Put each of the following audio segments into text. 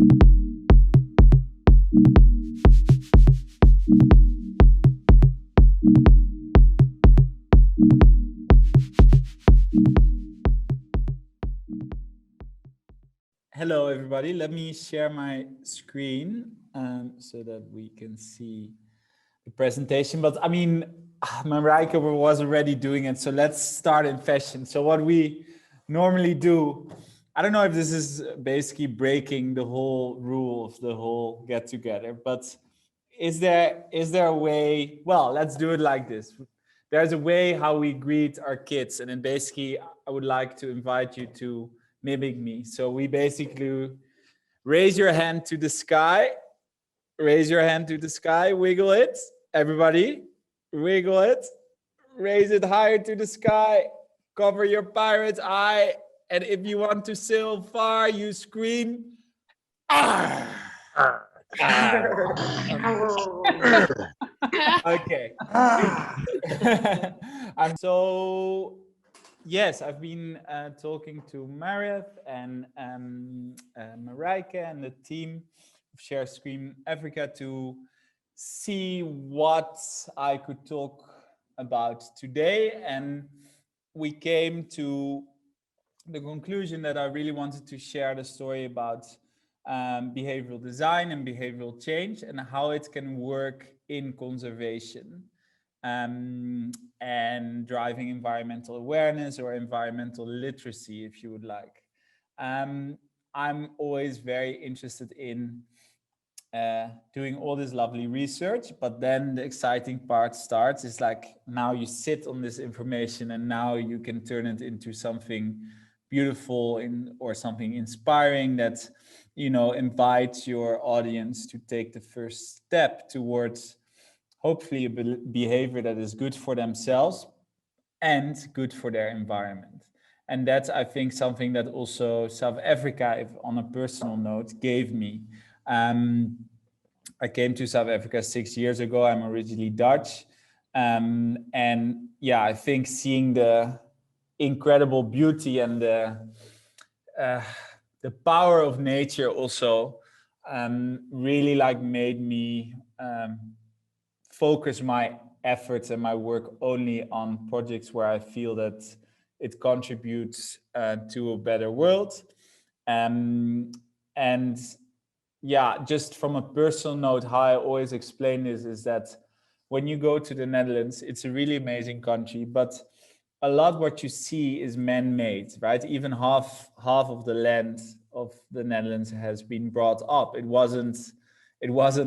Hello, everybody. Let me share my screen so that we can see the presentation. But I mean, Marijke was already doing it, so let's start in fashion. So what we normally do, I don't know if this is basically breaking the whole rule of the whole get together, but is there a way? Well, let's do it like this. There's a way how we greet our kids, and then basically I would like to invite you to mimic me. So we basically raise your hand to the sky, raise your hand to the sky, wiggle it, everybody, wiggle it, raise it higher to the sky, cover your pirate's eye, and if you want to sail far, you scream, ah! Okay. So yes, I've been talking to Marith and Marijke and the team of Share Scream Africa to see what I could talk about today. And we came to the conclusion that I really wanted to share the story about behavioral design and behavioral change and how it can work in conservation. And driving environmental awareness or environmental literacy, if you would like. I'm always very interested in doing all this lovely research, but then the exciting part starts. It's like now you sit on this information and now you can turn it into something beautiful or something inspiring that, you know, invites your audience to take the first step towards hopefully a behavior that is good for themselves and good for their environment. And that's, I think, something that also South Africa, if on a personal note, gave me. I came to South Africa 6 years ago. I'm originally Dutch. And yeah, I think seeing the incredible beauty and the power of nature also really like made me focus my efforts and my work only on projects where I feel that it contributes to a better world. And yeah, just from a personal note, how I always explain this is that when you go to the Netherlands, it's a really amazing country, but a lot what you see is man-made, right? Even half of the land of the Netherlands has been brought up. It wasn't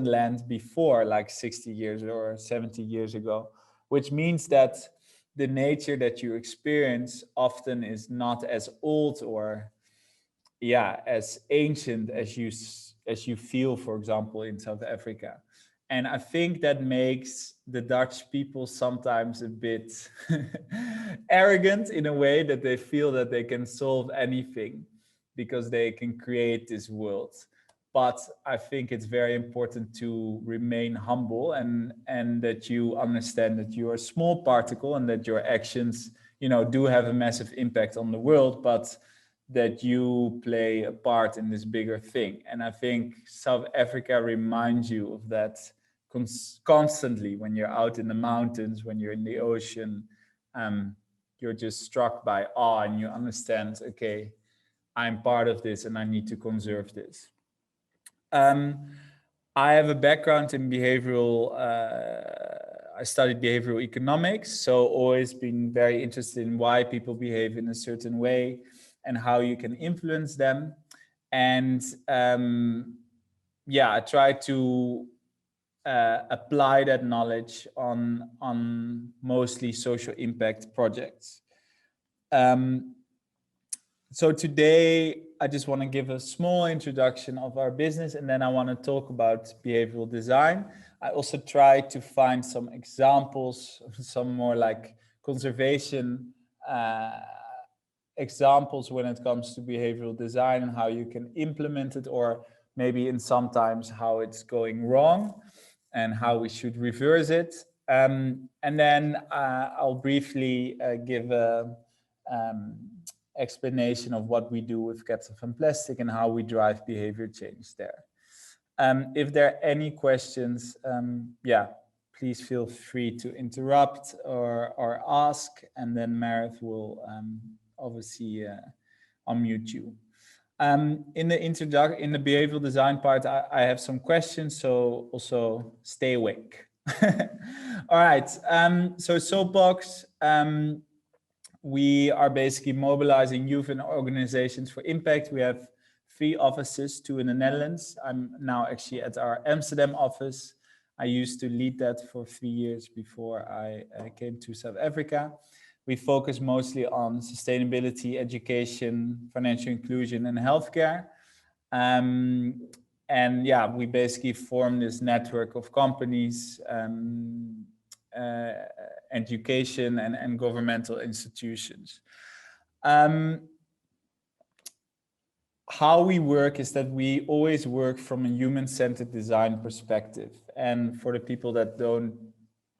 land before, like 60 years or 70 years ago, which means that the nature that you experience often is not as old or as ancient as you feel, for example, in South Africa. And I think that makes the Dutch people sometimes a bit arrogant in a way that they feel that they can solve anything because they can create this world. But I think it's very important to remain humble and that you understand that you're a small particle and that your actions, you know, do have a massive impact on the world, but that you play a part in this bigger thing. And I think South Africa reminds you of that constantly when you're out in the mountains, when you're in the ocean. You're just struck by awe and you understand, okay, I'm part of this and I need to conserve this. I have a background in behavioral, I studied behavioral economics, so always been very interested in why people behave in a certain way and how you can influence them. And I try to apply that knowledge on mostly social impact projects. So today, I just want to give a small introduction of our business, and then I want to talk about behavioral design. I also try to find some examples, some more like conservation examples when it comes to behavioral design and how you can implement it, or maybe in sometimes how it's going wrong and how we should reverse it. And then I'll briefly give a explanation of what we do with Captain Fanplastic and how we drive behavior change there. If there are any questions, yeah, please feel free to interrupt or ask, and then Meredith will obviously unmute you. In the behavioral design part, I have some questions, so also stay awake. All right, so Soapbox, we are basically mobilizing youth and organizations for impact. We have 3 offices, 2 in the Netherlands. I'm now actually at our Amsterdam office. I used to lead that for 3 years before I came to South Africa. We focus mostly on sustainability, education, financial inclusion, and healthcare. And yeah, we basically form this network of companies, education, and governmental institutions. How we work is that we always work from a human-centered design perspective. And for the people that don't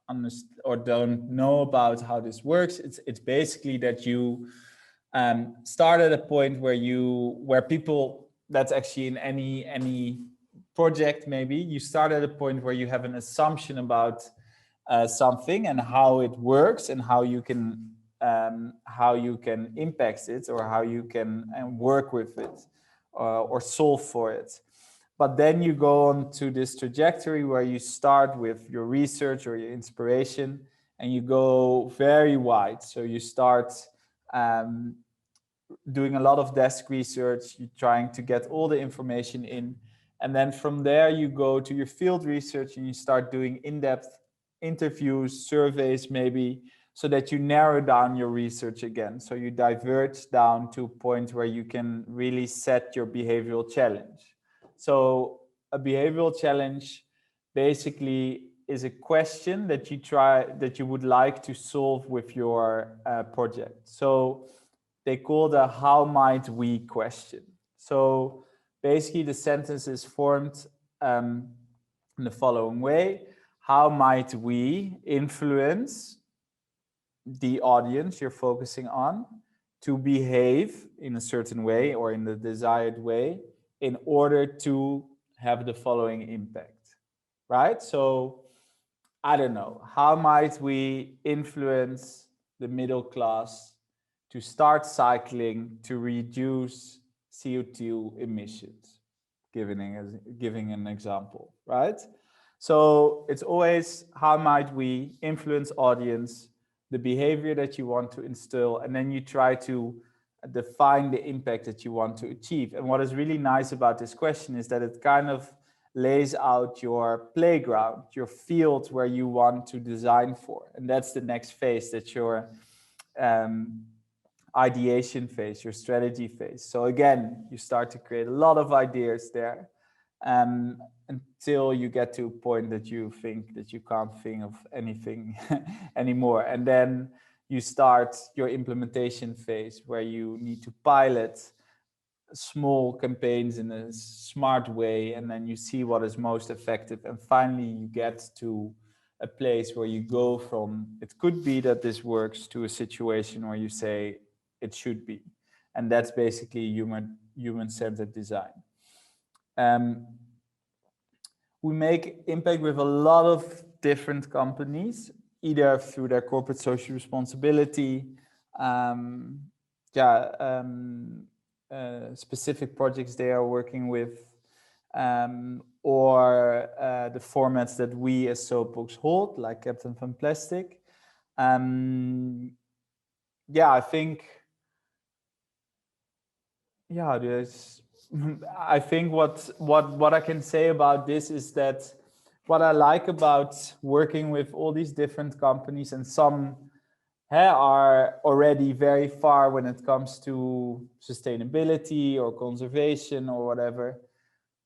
understand or don't know about how this works, it's basically that you start at a point where people, that's actually in any project, maybe you start at a point where you have an assumption about something and how it works and how you can impact it, or how you can work with it, or solve for it. But then you go on to this trajectory where you start with your research or your inspiration, and you go very wide. So you start doing a lot of desk research, you're trying to get all the information in. And then from there, you go to your field research and you start doing in-depth interviews, surveys maybe, so that you narrow down your research again. So you diverge down to a point where you can really set your behavioral challenge. So a behavioral challenge basically is a question that you would like to solve with your project. So they call the how might we question. So basically the sentence is formed in the following way: how might we influence the audience you're focusing on to behave in a certain way or in the desired way in order to have the following impact, right? So I don't know, how might we influence the middle class to start cycling to reduce CO2 emissions, giving an example, right? So it's always how might we influence audience, the behavior that you want to instill, and then you try to define the impact that you want to achieve. And what is really nice about this question is that it kind of lays out your playground, your field where you want to design for. And that's the next phase, that's your ideation phase, your strategy phase. So again, you start to create a lot of ideas there until you get to a point that you think that you can't think of anything anymore. And then you start your implementation phase where you need to pilot small campaigns in a smart way, and then you see what is most effective. And finally, you get to a place where you go from, it could be that this works, to a situation where you say it should be. And that's basically human-centered design. We make impact with a lot of different companies, either through their corporate social responsibility, specific projects they are working with, or the formats that we as Soapbox hold, like Captain Fanplastic. I think, I think what I can say about this is that what I like about working with all these different companies, and some are already very far when it comes to sustainability or conservation or whatever.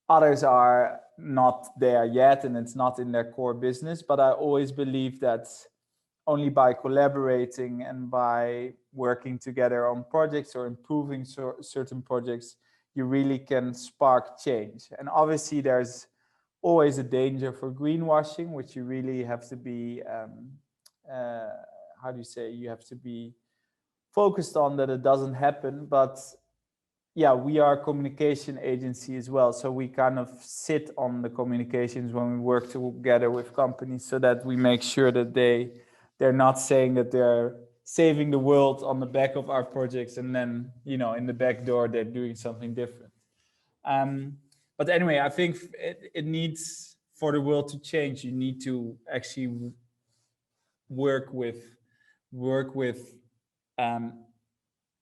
Others are not there yet, and it's not in their core business. But I always believe that only by collaborating and by working together on projects or improving certain projects, you really can spark change. And obviously there's always a danger for greenwashing, which you really have to be, you have to be focused on that it doesn't happen. But yeah, we are a communication agency as well. So we kind of sit on the communications when we work together with companies, so that we make sure that they're not saying that they're saving the world on the back of our projects, and then, in the back door, they're doing something different. But anyway, I think it needs, for the world to change, you need to actually work with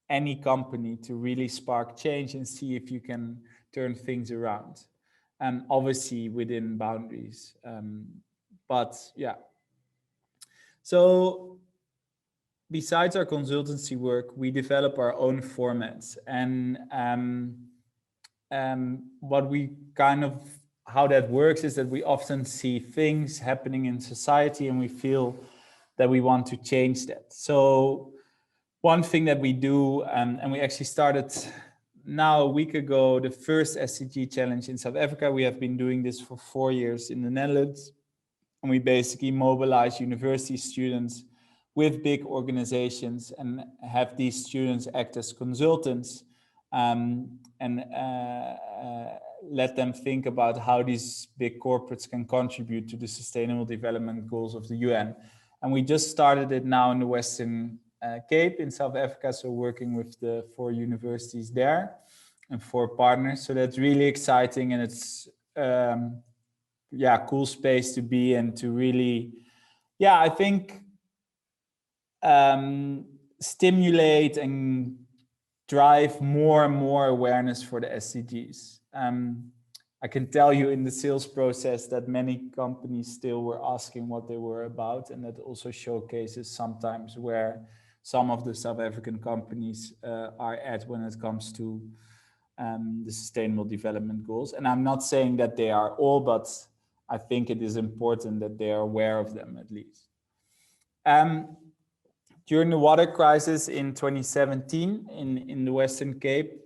any company to really spark change and see if you can turn things around. Obviously within boundaries. But yeah. So besides our consultancy work, we develop our own formats. And what we how that works is that we often see things happening in society and we feel that we want to change that. So one thing that we do, and we actually started now a week ago, the first SDG challenge in South Africa. We have been doing this for 4 years in the Netherlands. And we basically mobilize university students with big organizations and have these students act as consultants, and let them think about how these big corporates can contribute to the Sustainable Development Goals of the UN. And we just started it now in the Western Cape in South Africa, so working with the 4 universities there and 4 partners. So that's really exciting, and it's cool space to be and to really, I think stimulate and drive more and more awareness for the SDGs. I can tell you in the sales process that many companies still were asking what they were about, and that also showcases sometimes where some of the South African companies are at when it comes to the Sustainable Development Goals. And I'm not saying that they are all, but I think it is important that they are aware of them at least. During the water crisis in 2017 in the Western Cape,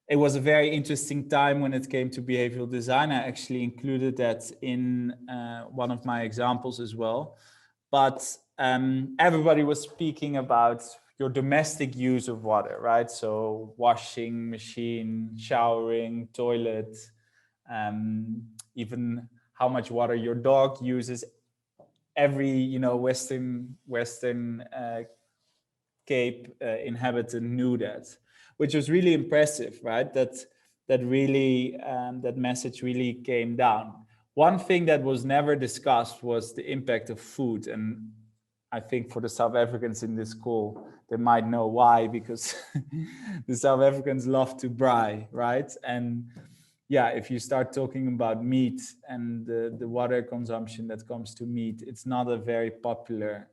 it was a very interesting time when it came to behavioral design. I actually included that in one of my examples as well. But everybody was speaking about your domestic use of water, right? So washing machine, showering, toilet, even how much water your dog uses. Every Western Cape inhabitant knew that, which was really impressive, right? That really that message really came down. One thing that was never discussed was the impact of food, and I think for the South Africans in this call, they might know why, because the South Africans love to braai, right? And yeah, if you start talking about meat and the water consumption that comes to meat, it's not a very popular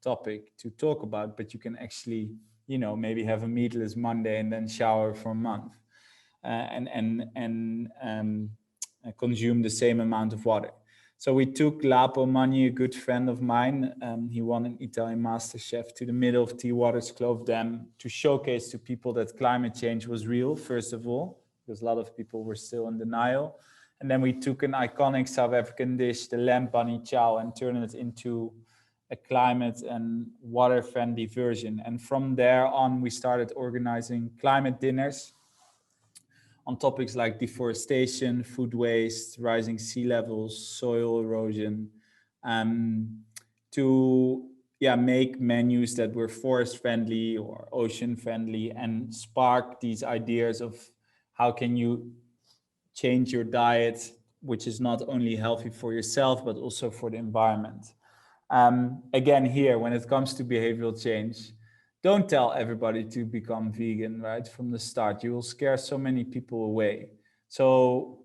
topic to talk about, but you can actually, maybe have a meatless Monday and then shower for a month and consume the same amount of water. So we took Lapo Magni, a good friend of mine, he won an Italian MasterChef, to the middle of Tewater's Kloof Dam to showcase to people that climate change was real, first of all, because a lot of people were still in denial. And then we took an iconic South African dish, the lamb bunny chow, and turned it into a climate and water-friendly version. And from there on, we started organizing climate dinners on topics like deforestation, food waste, rising sea levels, soil erosion, to make menus that were forest friendly or ocean friendly, and spark these ideas of how can you change your diet, which is not only healthy for yourself, but also for the environment. Again, here, when it comes to behavioral change, don't tell everybody to become vegan, right? From the start, you will scare so many people away. So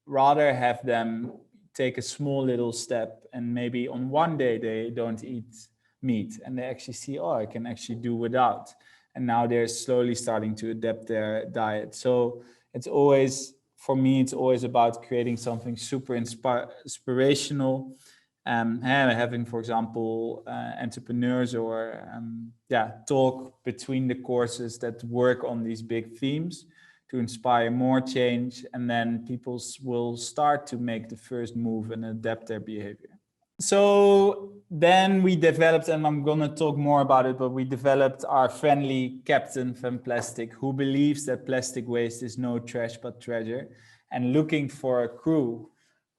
rather have them take a small little step, and maybe on one day they don't eat meat and they actually see, oh, I can actually do without. And now they're slowly starting to adapt their diet. So it's always, for me, it's always about creating something super inspirational. Having, for example, entrepreneurs or talk between the courses that work on these big themes to inspire more change, and then people will start to make the first move and adapt their behavior. So then we developed, and I'm going to talk more about it, but we developed our friendly captain Fanplastic, who believes that plastic waste is no trash but treasure, and looking for a crew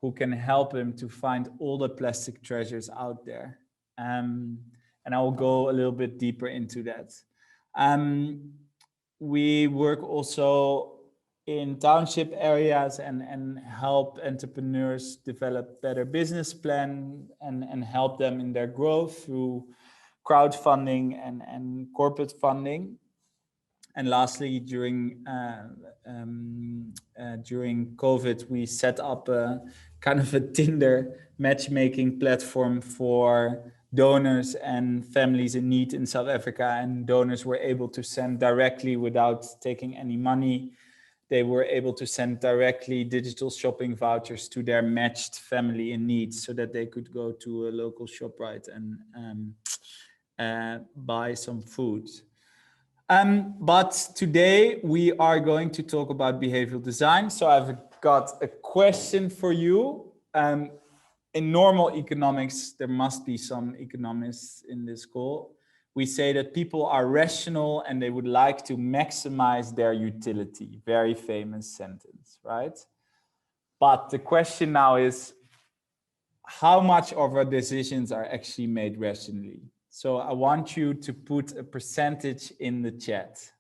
who can help him to find all the plastic treasures out there. And I will go a little bit deeper into that. We work also in township areas and help entrepreneurs develop better business plan and help them in their growth through crowdfunding and corporate funding. And lastly, during COVID, we set up a kind of a Tinder matchmaking platform for donors and families in need in South Africa. And donors were able to send directly without taking any money. They were able to send directly digital shopping vouchers to their matched family in need so that they could go to a local ShopRite and buy some food. But today we are going to talk about behavioral design. So I've got a question for you. In normal economics, there must be some economists in this call. We say that people are rational and they would like to maximize their utility. Very famous sentence, right? But the question now is, how much of our decisions are actually made rationally? So I want you to put a percentage in the chat.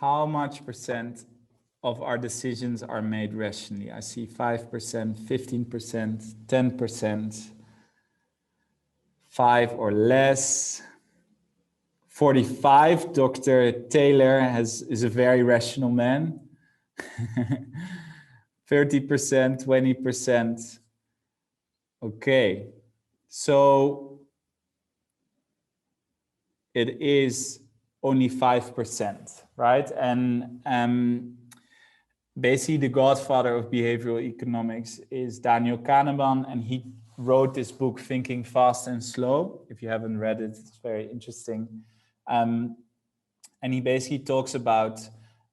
How much percent of our decisions are made rationally? I see 5%, 15%, 10%, 5 or less. 45, Dr. Taylor is a very rational man. 30%, 20%. Okay, so it is only 5%, right? And basically the godfather of behavioral economics is Daniel Kahneman, and he wrote this book, Thinking Fast and Slow. If you haven't read it, it's very interesting. And he basically talks about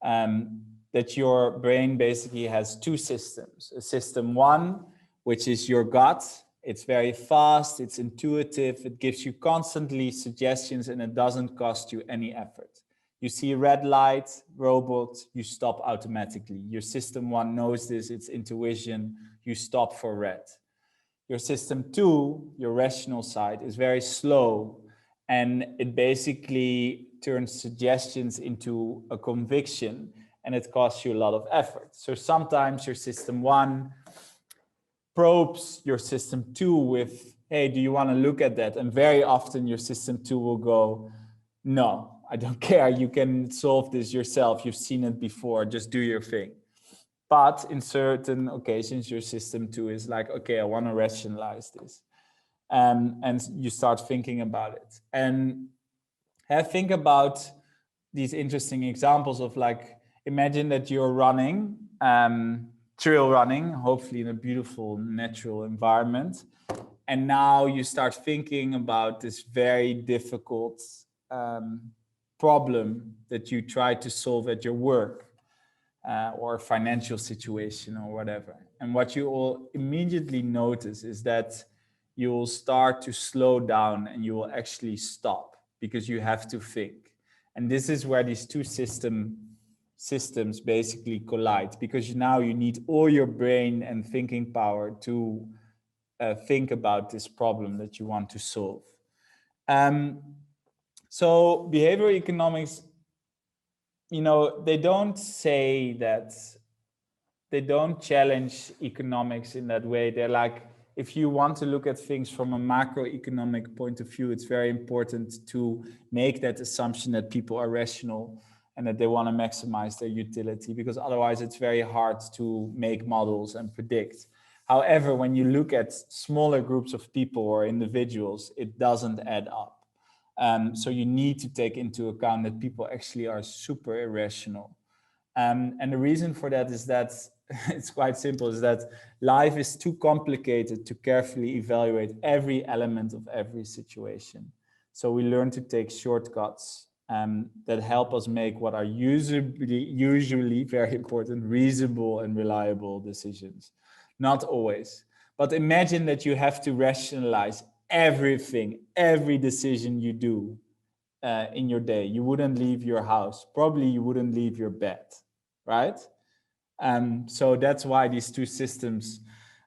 that your brain basically has two systems. A system one, which is your gut. It's very fast, it's intuitive, it gives you constantly suggestions and it doesn't cost you any effort. You see a red light, robot, you stop automatically. Your system one knows this, it's intuition, you stop for red. Your system two, your rational side, is very slow and it basically turns suggestions into a conviction and it costs you a lot of effort. So sometimes your system one probes your system two with, hey, do you want to look at that? And very often your system two will go, no, I don't care. You can solve this yourself. You've seen it before. Just do your thing. But in certain occasions, your system two is like, okay, I want to rationalize this. And you start thinking about it. And think about these interesting examples of, like, imagine that you're running, trail running, hopefully in a beautiful natural environment. And now you start thinking about this very difficult problem that you try to solve at your work or financial situation or whatever. And what you will immediately notice is that you will start to slow down and you will actually stop because you have to think. And this is where these two systems basically collide, because now you need all your brain and thinking power to think about this problem that you want to solve. So behavioral economics, you know, they don't say that, they don't challenge economics in that way. They're like, if you want to look at things from a macroeconomic point of view, it's very important to make that assumption that people are rational and that they want to maximize their utility, because otherwise it's very hard to make models and predict. However, when you look at smaller groups of people or individuals, it doesn't add up. So you need to take into account that people actually are super irrational. And the reason for that is that it's quite simple, is that life is too complicated to carefully evaluate every element of every situation. So we learn to take shortcuts that help us make what are usually very important, reasonable and reliable decisions. Not always. But imagine that you have to rationalize everything, every decision you do in your day. You wouldn't leave your house. Probably you wouldn't leave your bed, right? So that's why these two systems,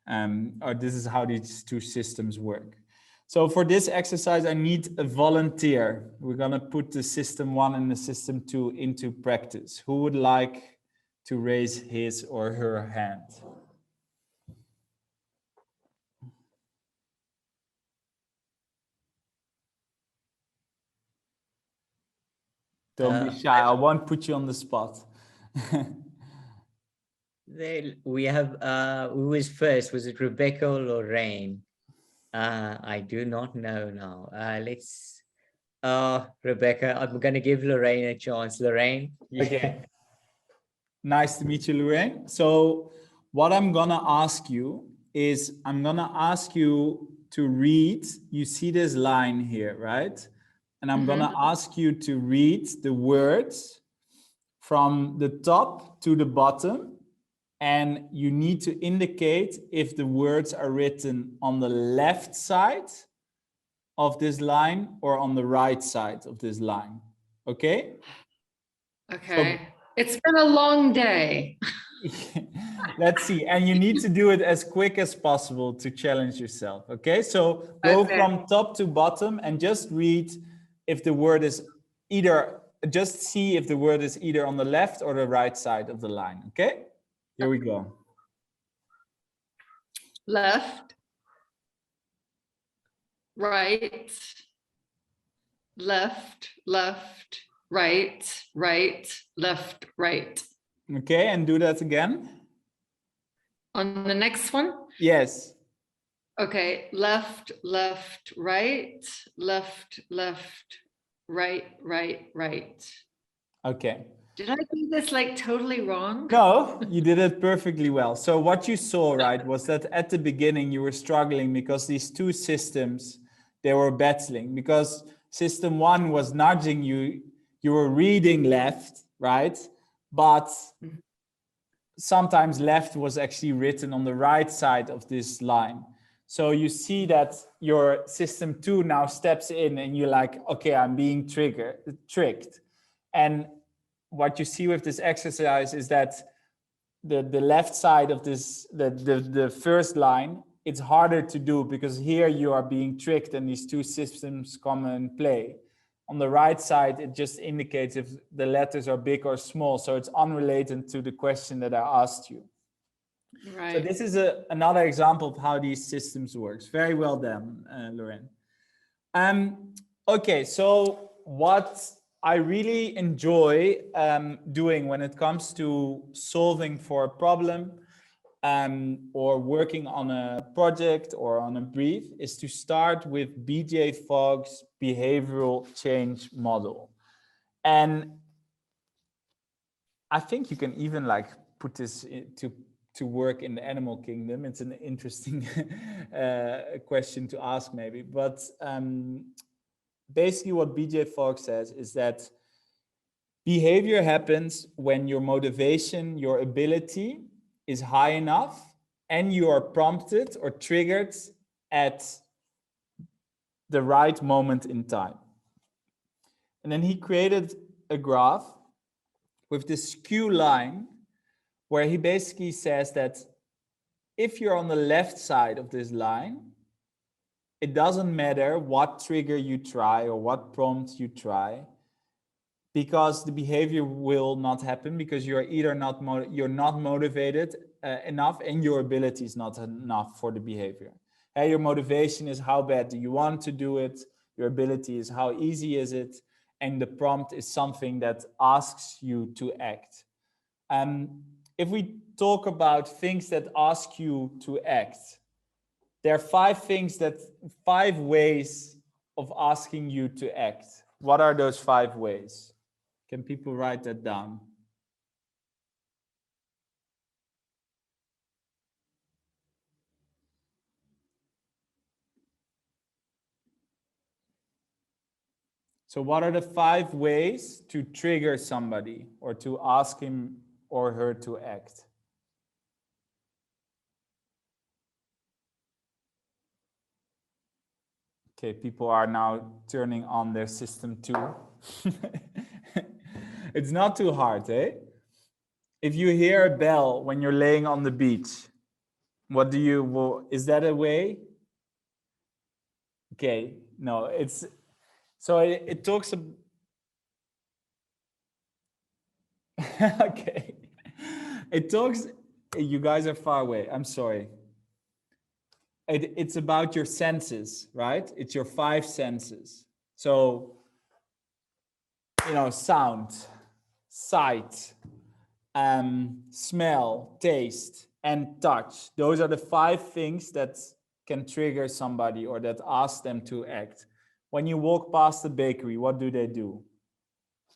or this is how these two systems work. So for this exercise, I need a volunteer. We're gonna put the system 1 and the system 2 into practice. Who would like to raise his or her hand? Don't be shy. I won't put you on the spot. We have, who was first? Was it Rebecca or Lorraine? I do not know now. Let's, Rebecca, I'm going to give Lorraine a chance. Lorraine? Yeah. Okay. Nice to meet you, Lorraine. So what I'm going to ask you is I'm going to ask you to read. You see this line here, right? And I'm going to ask you to read the words from the top to the bottom. And you need to indicate if the words are written on the left side of this line or on the right side of this line. Okay? Okay. So, it's been a long day. Let's see. And you need to do it as quick as possible to challenge yourself. Okay? So go from top to bottom and just read if the word is either, just see if the word is either on the left or the right side of the line. Okay? Here we go. Left, right, left, left, right, right, left, right. Okay, and do that again. On the next one? Yes. Okay, left, left, right, left, left, right, right, right. Okay. Did I do this like totally wrong? No, you did it perfectly well. So what you saw, right, was that at the beginning you were struggling because these two systems, they were battling, because system 1 was nudging you, you were reading left, right? But sometimes left was actually written on the right side of this line. So you see that your system 2 now steps in and you're like, okay, I'm being tricked. And what you see with this exercise is that the left side of this, the first line, it's harder to do because here you are being tricked and these two systems come and play. On the right side, it just indicates if the letters are big or small. So it's unrelated to the question that I asked you. Right. So this is another example of how these systems works. Very well done, Lorraine. Okay, so what I really enjoy doing when it comes to solving for a problem or working on a project or on a brief is to start with BJ Fogg's behavioral change model. And I think you can even like put this to work in the animal kingdom. It's an interesting question to ask maybe, but basically what BJ Fogg says is that behavior happens when your motivation, your ability is high enough and you are prompted or triggered at the right moment in time. And then he created a graph with this skew line where he basically says that if you're on the left side of this line, it doesn't matter what trigger you try or what prompt you try, because the behavior will not happen because you're either not motivated enough and your ability is not enough for the behavior. Your motivation is how bad do you want to do it, your ability is how easy is it, and the prompt is something that asks you to act. If we talk about things that ask you to act, there are 5 ways of asking you to act. What are those 5 ways? Can people write that down? So what are the 5 ways to trigger somebody or to ask him or her to act? Okay, people are now turning on their system too. It's not too hard, eh? If you hear a bell when you're laying on the beach, what do you, well, is that a way? Okay, no, it's, so it talks about, okay. It talks, you guys are far away, I'm sorry. It's about your senses, right? It's your 5 senses. So, you know, sound, sight, smell, taste, and touch. Those are the 5 things that can trigger somebody or that ask them to act. When you walk past the bakery, what do?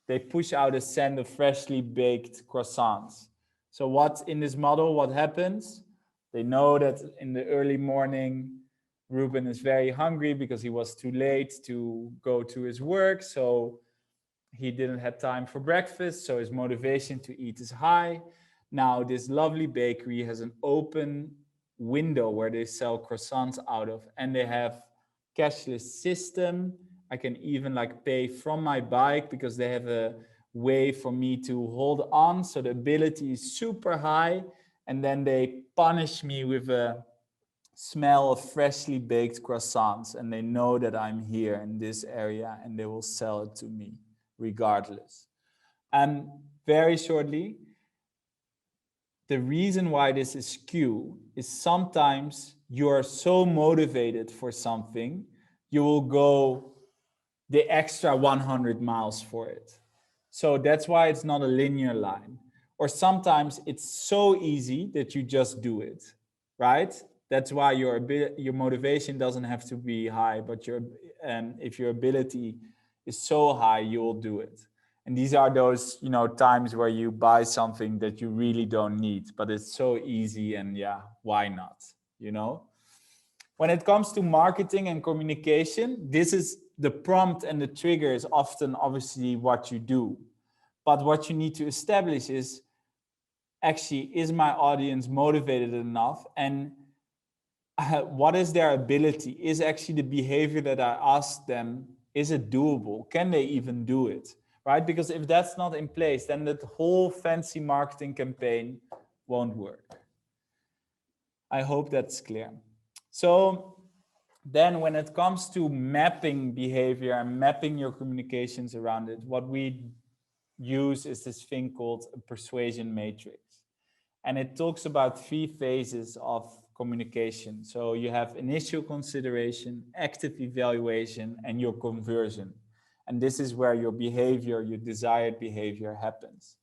They push out a scent of freshly baked croissants. So what in this model, what happens? They know that in the early morning, Ruben is very hungry because he was too late to go to his work. So he didn't have time for breakfast. So his motivation to eat is high. Now this lovely bakery has an open window where they sell croissants out of, and they have cashless system. I can even like pay from my bike because they have a way for me to hold on. So the ability is super high. And then they punish me with a smell of freshly baked croissants. And they know that I'm here in this area and they will sell it to me regardless. And very shortly, the reason why this is skew is sometimes you are so motivated for something, you will go the extra 100 miles for it. So that's why it's not a linear line. Or sometimes it's so easy that you just do it, right? That's why your motivation doesn't have to be high, but if your ability is so high, you will do it. And these are those, you know, times where you buy something that you really don't need, but it's so easy and yeah, why not, you know? When it comes to marketing and communication, this is the prompt and the trigger is often obviously what you do. But what you need to establish is actually, is my audience motivated enough? And what is their ability? Is actually the behavior that I ask them, is it doable? Can they even do it? Right? Because if that's not in place, then that whole fancy marketing campaign won't work. I hope that's clear. So then when it comes to mapping behavior and mapping your communications around it, what we use is this thing called a persuasion matrix. And it talks about 3 phases of communication. So you have initial consideration, active evaluation, and your conversion. And this is where your behavior, your desired behavior happens.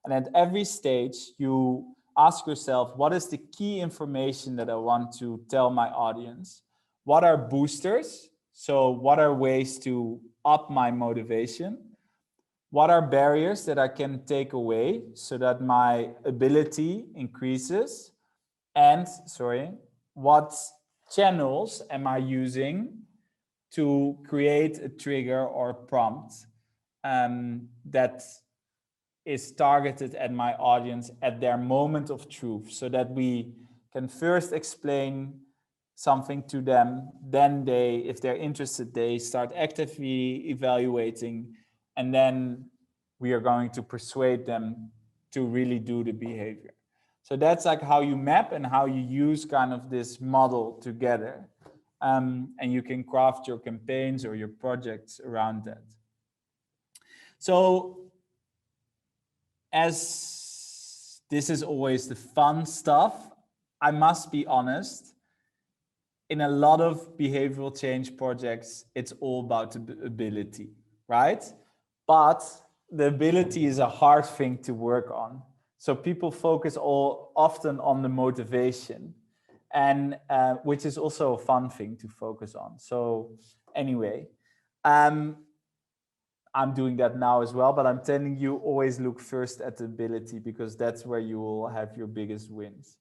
And at every stage, you ask yourself, what is the key information that I want to tell my audience? What are boosters? So what are ways to up my motivation? What are barriers that I can take away so that my ability increases? And, what channels am I using to create a trigger or prompt that is targeted at my audience at their moment of truth, so that we can first explain something to them, then they, if they're interested, they start actively evaluating, and then we are going to persuade them to really do the behavior. So that's like how you map and how you use kind of this model together. And you can craft your campaigns or your projects around that. So as this is always the fun stuff, I must be honest, in a lot of behavioral change projects, it's all about the ability, right? But the ability is a hard thing to work on. So people focus often on the motivation, and which is also a fun thing to focus on. So anyway, I'm doing that now as well, but I'm telling you, always look first at the ability, because that's where you will have your biggest wins.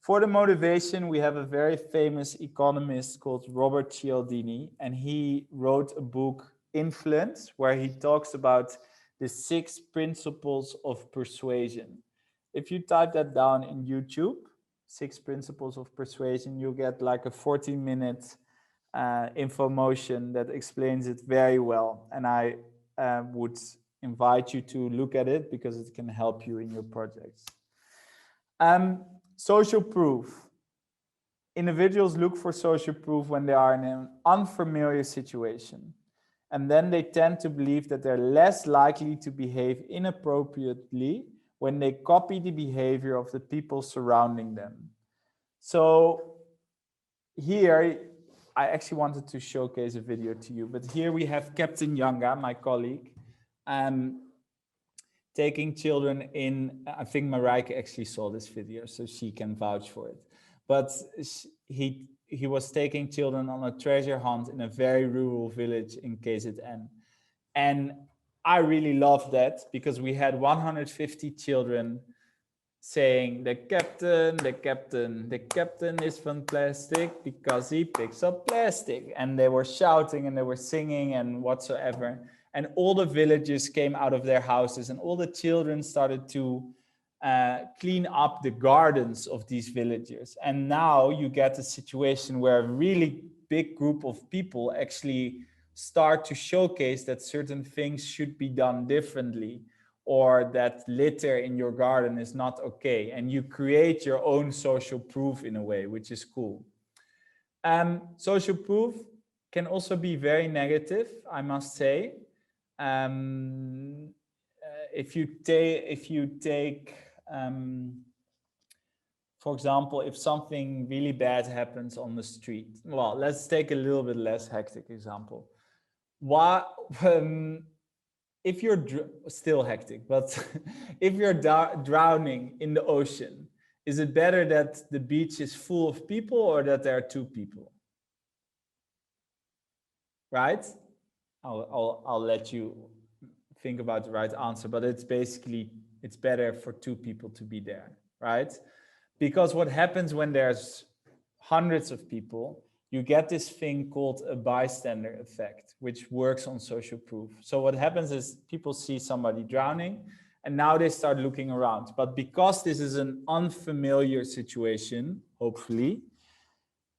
For the motivation, we have a very famous economist called Robert Cialdini, and he wrote a book Influence, where he talks about the 6 principles of persuasion. If you type that down in YouTube, 6 principles of persuasion, you get like a 40-minute infomotion that explains it very well. And I would invite you to look at it because it can help you in your projects. Social proof. Individuals look for social proof when they are in an unfamiliar situation. And then they tend to believe that they're less likely to behave inappropriately when they copy the behavior of the people surrounding them. So here, I actually wanted to showcase a video to you, but here we have Captain Yanga, my colleague, taking children in, I think Marijke actually saw this video, so she can vouch for it. But he was taking children on a treasure hunt in a very rural village in KZN. And I really loved that because we had 150 children saying, the captain is Fanplastic because he picks up plastic. And they were shouting and they were singing and whatsoever. And all the villagers came out of their houses and all the children started to clean up the gardens of these villagers. And now you get a situation where a really big group of people actually start to showcase that certain things should be done differently, or that litter in your garden is not okay. And you create your own social proof in a way, which is cool. Social proof can also be very negative, I must say. If you take for example, if something really bad happens on the street, well, let's take a little bit less hectic example. If you're still hectic, but if you're drowning in the ocean, is it better that the beach is full of people or that there are 2 people? Right? I'll let you think about the right answer, but it's basically, it's better for 2 people to be there, right? Because what happens when there's hundreds of people, you get this thing called a bystander effect, which works on social proof. So what happens is people see somebody drowning and now they start looking around. But because this is an unfamiliar situation, hopefully,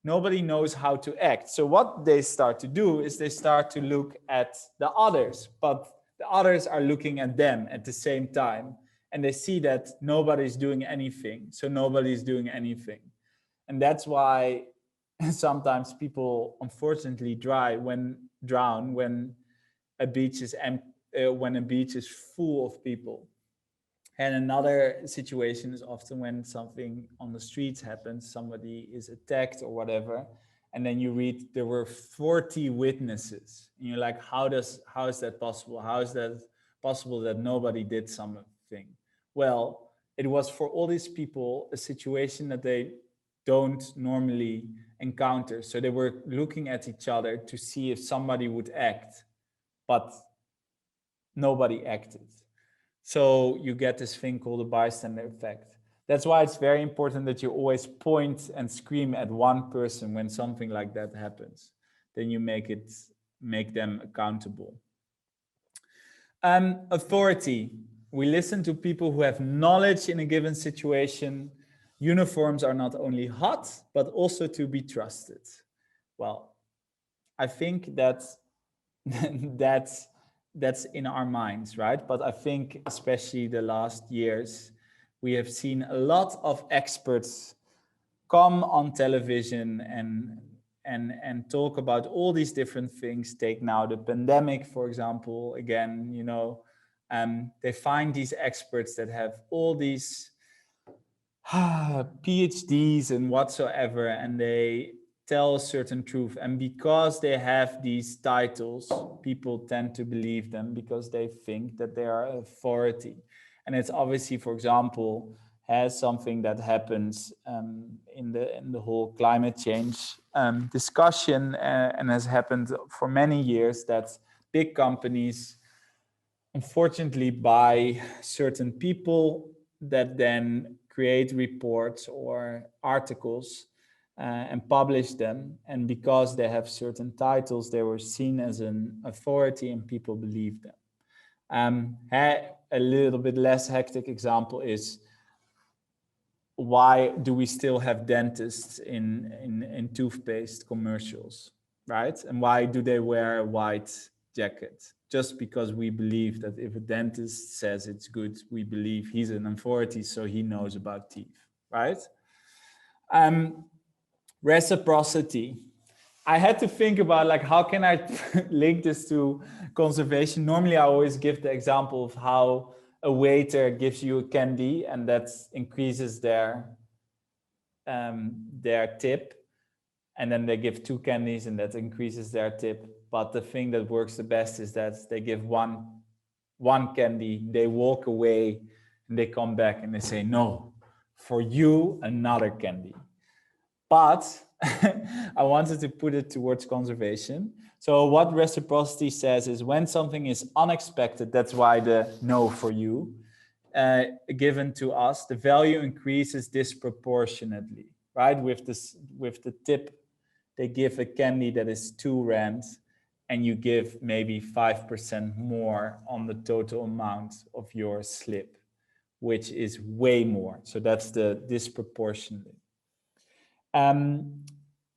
nobody knows how to act. So what they start to do is they start to look at the others, but the others are looking at them at the same time. And they see that nobody's doing anything. So nobody's doing anything. And that's why sometimes people unfortunately drown when a beach is full of people. And another situation is often when something on the streets happens, somebody is attacked or whatever, and then you read there were 40 witnesses. And you're like, how is that possible? How is that possible that nobody did something? Well, it was for all these people a situation that they don't normally encounter. So they were looking at each other to see if somebody would act, but nobody acted. So you get this thing called a bystander effect. That's why it's very important that you always point and scream at one person when something like that happens. Then you make them accountable. Authority. We listen to people who have knowledge in a given situation. Uniforms are not only hot, but also to be trusted. Well, I think that's in our minds, right? But I think especially the last years, we have seen a lot of experts come on television and talk about all these different things. Take now the pandemic, for example, again, they find these experts that have all these PhDs and whatsoever, and they tell a certain truth. And because they have these titles, people tend to believe them because they think that they are authority. And it's obviously, for example, has something that happens in the whole climate change discussion and has happened for many years, that big companies unfortunately buy certain people that then create reports or articles and published them. And because they have certain titles, they were seen as an authority and people believed them. A little bit less hectic example is, why do we still have dentists in toothpaste commercials, right? And why do they wear a white jacket? Just because we believe that if a dentist says it's good, we believe he's an authority, so he knows about teeth, right? Reciprocity. I had to think about, like, how can I link this to conservation? Normally, I always give the example of how a waiter gives you a candy and that increases their tip. And then they give 2 candies and that increases their tip. But the thing that works the best is that they give one candy, they walk away and they come back and they say, no, for you, another candy. But I wanted to put it towards conservation. So what reciprocity says is, when something is unexpected, that's why the no for you, given to us, the value increases disproportionately, right? With the tip, they give a candy that is 2 rand and you give maybe 5% more on the total amount of your slip, which is way more. So that's the disproportionately.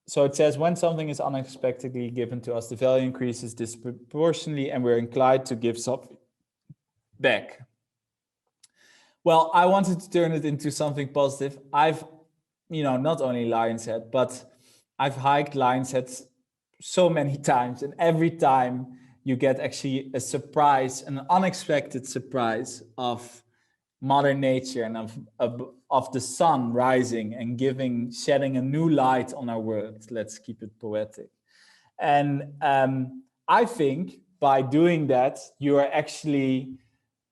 So it says, when something is unexpectedly given to us, the value increases disproportionately and we're inclined to give something back. Well, I wanted to turn it into something positive. I've, not only Lion's Head, but I've hiked Lion's Head so many times, and every time you get actually a surprise, an unexpected surprise of Mother Nature and of the sun rising and shedding a new light on our world. Let's keep it poetic. And I think by doing that, you are actually,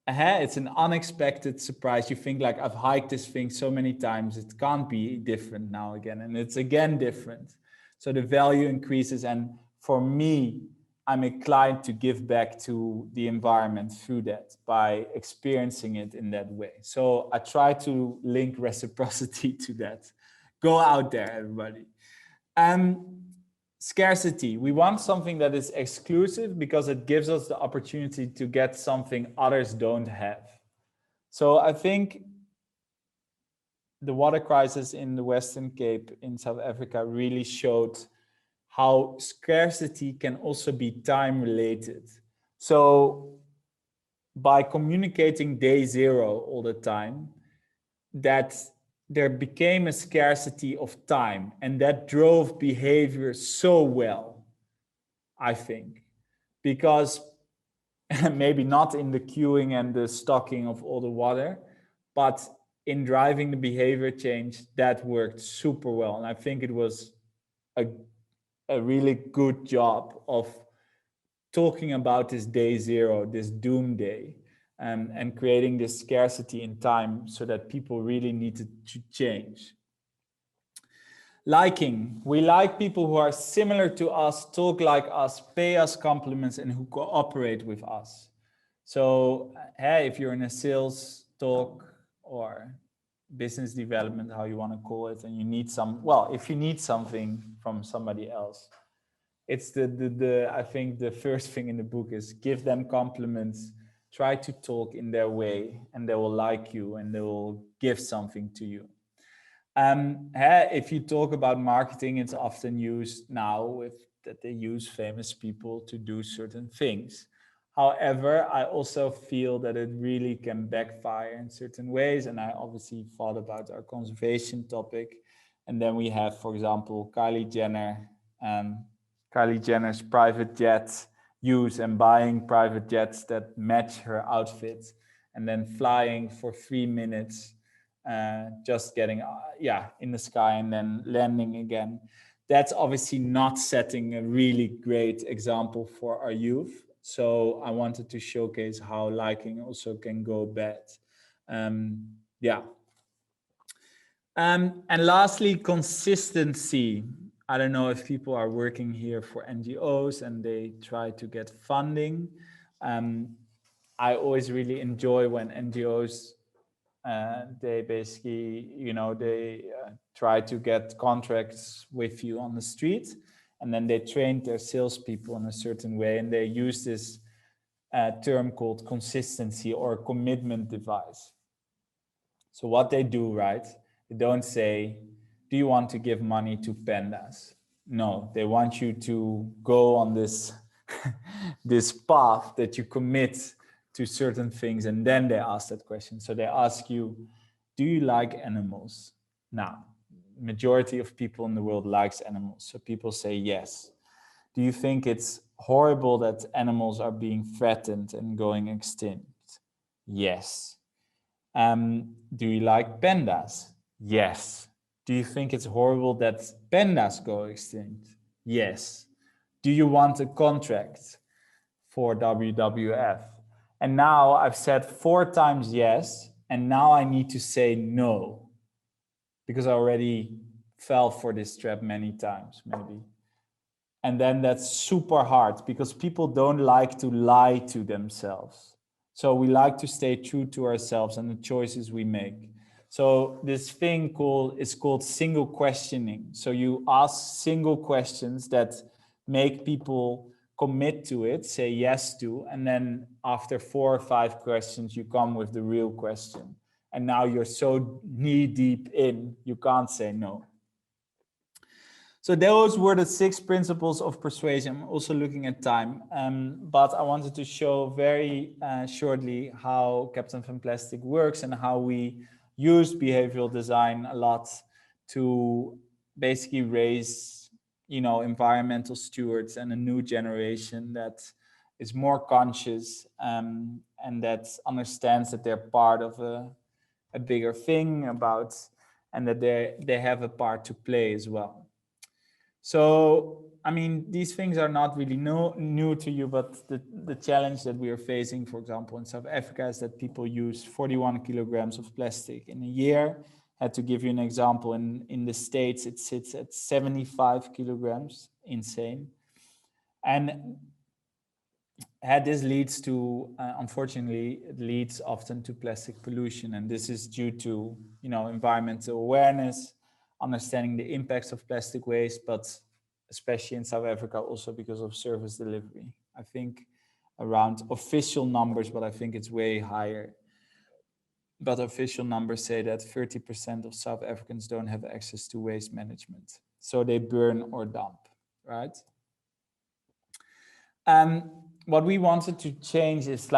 it's an unexpected surprise. You think, like, I've hiked this thing so many times, it can't be different now again. And it's again different. So the value increases. And for me, I'm inclined to give back to the environment through that, by experiencing it in that way. So I try to link reciprocity to that. Go out there, everybody. Scarcity. We want something that is exclusive because it gives us the opportunity to get something others don't have. So I think the water crisis in the Western Cape in South Africa really showed how scarcity can also be time related. So by communicating day zero all the time, that there became a scarcity of time, and that drove behavior so well, I think, because maybe not in the queuing and the stocking of all the water, but in driving the behavior change, that worked super well. And I think it was a really good job of talking about this day zero, this doom day, and creating this scarcity in time so that people really needed to change. Liking. We like people who are similar to us, talk like us, pay us compliments, and who cooperate with us. So, hey, if you're in a sales talk or business development, how you want to call it, and you need if you need something from somebody else, it's I think the first thing in the book is give them compliments, try to talk in their way, and they will like you and they will give something to you. If you talk about marketing, it's often used now that they use famous people to do certain things. However, I also feel that it really can backfire in certain ways. And I obviously thought about our conservation topic. And then we have, for example, Kylie Jenner's private jet use and buying private jets that match her outfit and then flying for 3 minutes, just getting in the sky and then landing again. That's obviously not setting a really great example for our youth. So I wanted to showcase how liking also can go bad. And lastly, consistency. I don't know if people are working here for NGOs and they try to get funding. I always really enjoy when NGOs They basically, they try to get contracts with you on the street, and then they train their salespeople in a certain way, and they use this term called consistency or commitment device. So what they do, right? They don't say, do you want to give money to pandas? No, they want you to go on this, this path that you commit to certain things, and then they ask that question. So they ask you, do you like animals? Now, majority of people in the world likes animals, so people say yes. Do you think it's horrible that animals are being threatened and going extinct? Yes. Do you like pandas? Yes. Do you think it's horrible that pandas go extinct? Yes. Do you want a contract for WWF? And now I've said 4 times yes, and now I need to say no, because I already fell for this trap many times, maybe. And then that's super hard, because people don't like to lie to themselves. So we like to stay true to ourselves and the choices we make. So this thing is called single questioning. So you ask single questions that make people commit to it, say yes to, and then after 4 or 5 questions, you come with the real question. And now you're so knee deep in, you can't say no. So those were the 6 principles of persuasion. I'm also looking at time, but I wanted to show very shortly how Captain Fanplastic works and how we use behavioral design a lot to basically raise, environmental stewards and a new generation that is more conscious and that understands that they're part of a bigger thing and that they have a part to play as well. So, I mean, these things are not really new to you, but the challenge that we are facing, for example, in South Africa, is that people use 41 kilograms of plastic in a year. I had to give you an example. In the States, it sits at 75 kilograms, insane. And this leads to, unfortunately, it leads often to plastic pollution. And this is due to, environmental awareness, understanding the impacts of plastic waste, but especially in South Africa, also because of service delivery. I think around official numbers, but I think it's way higher. But official numbers say that 30% of South Africans don't have access to waste management. So they burn or dump, right? What we wanted to change is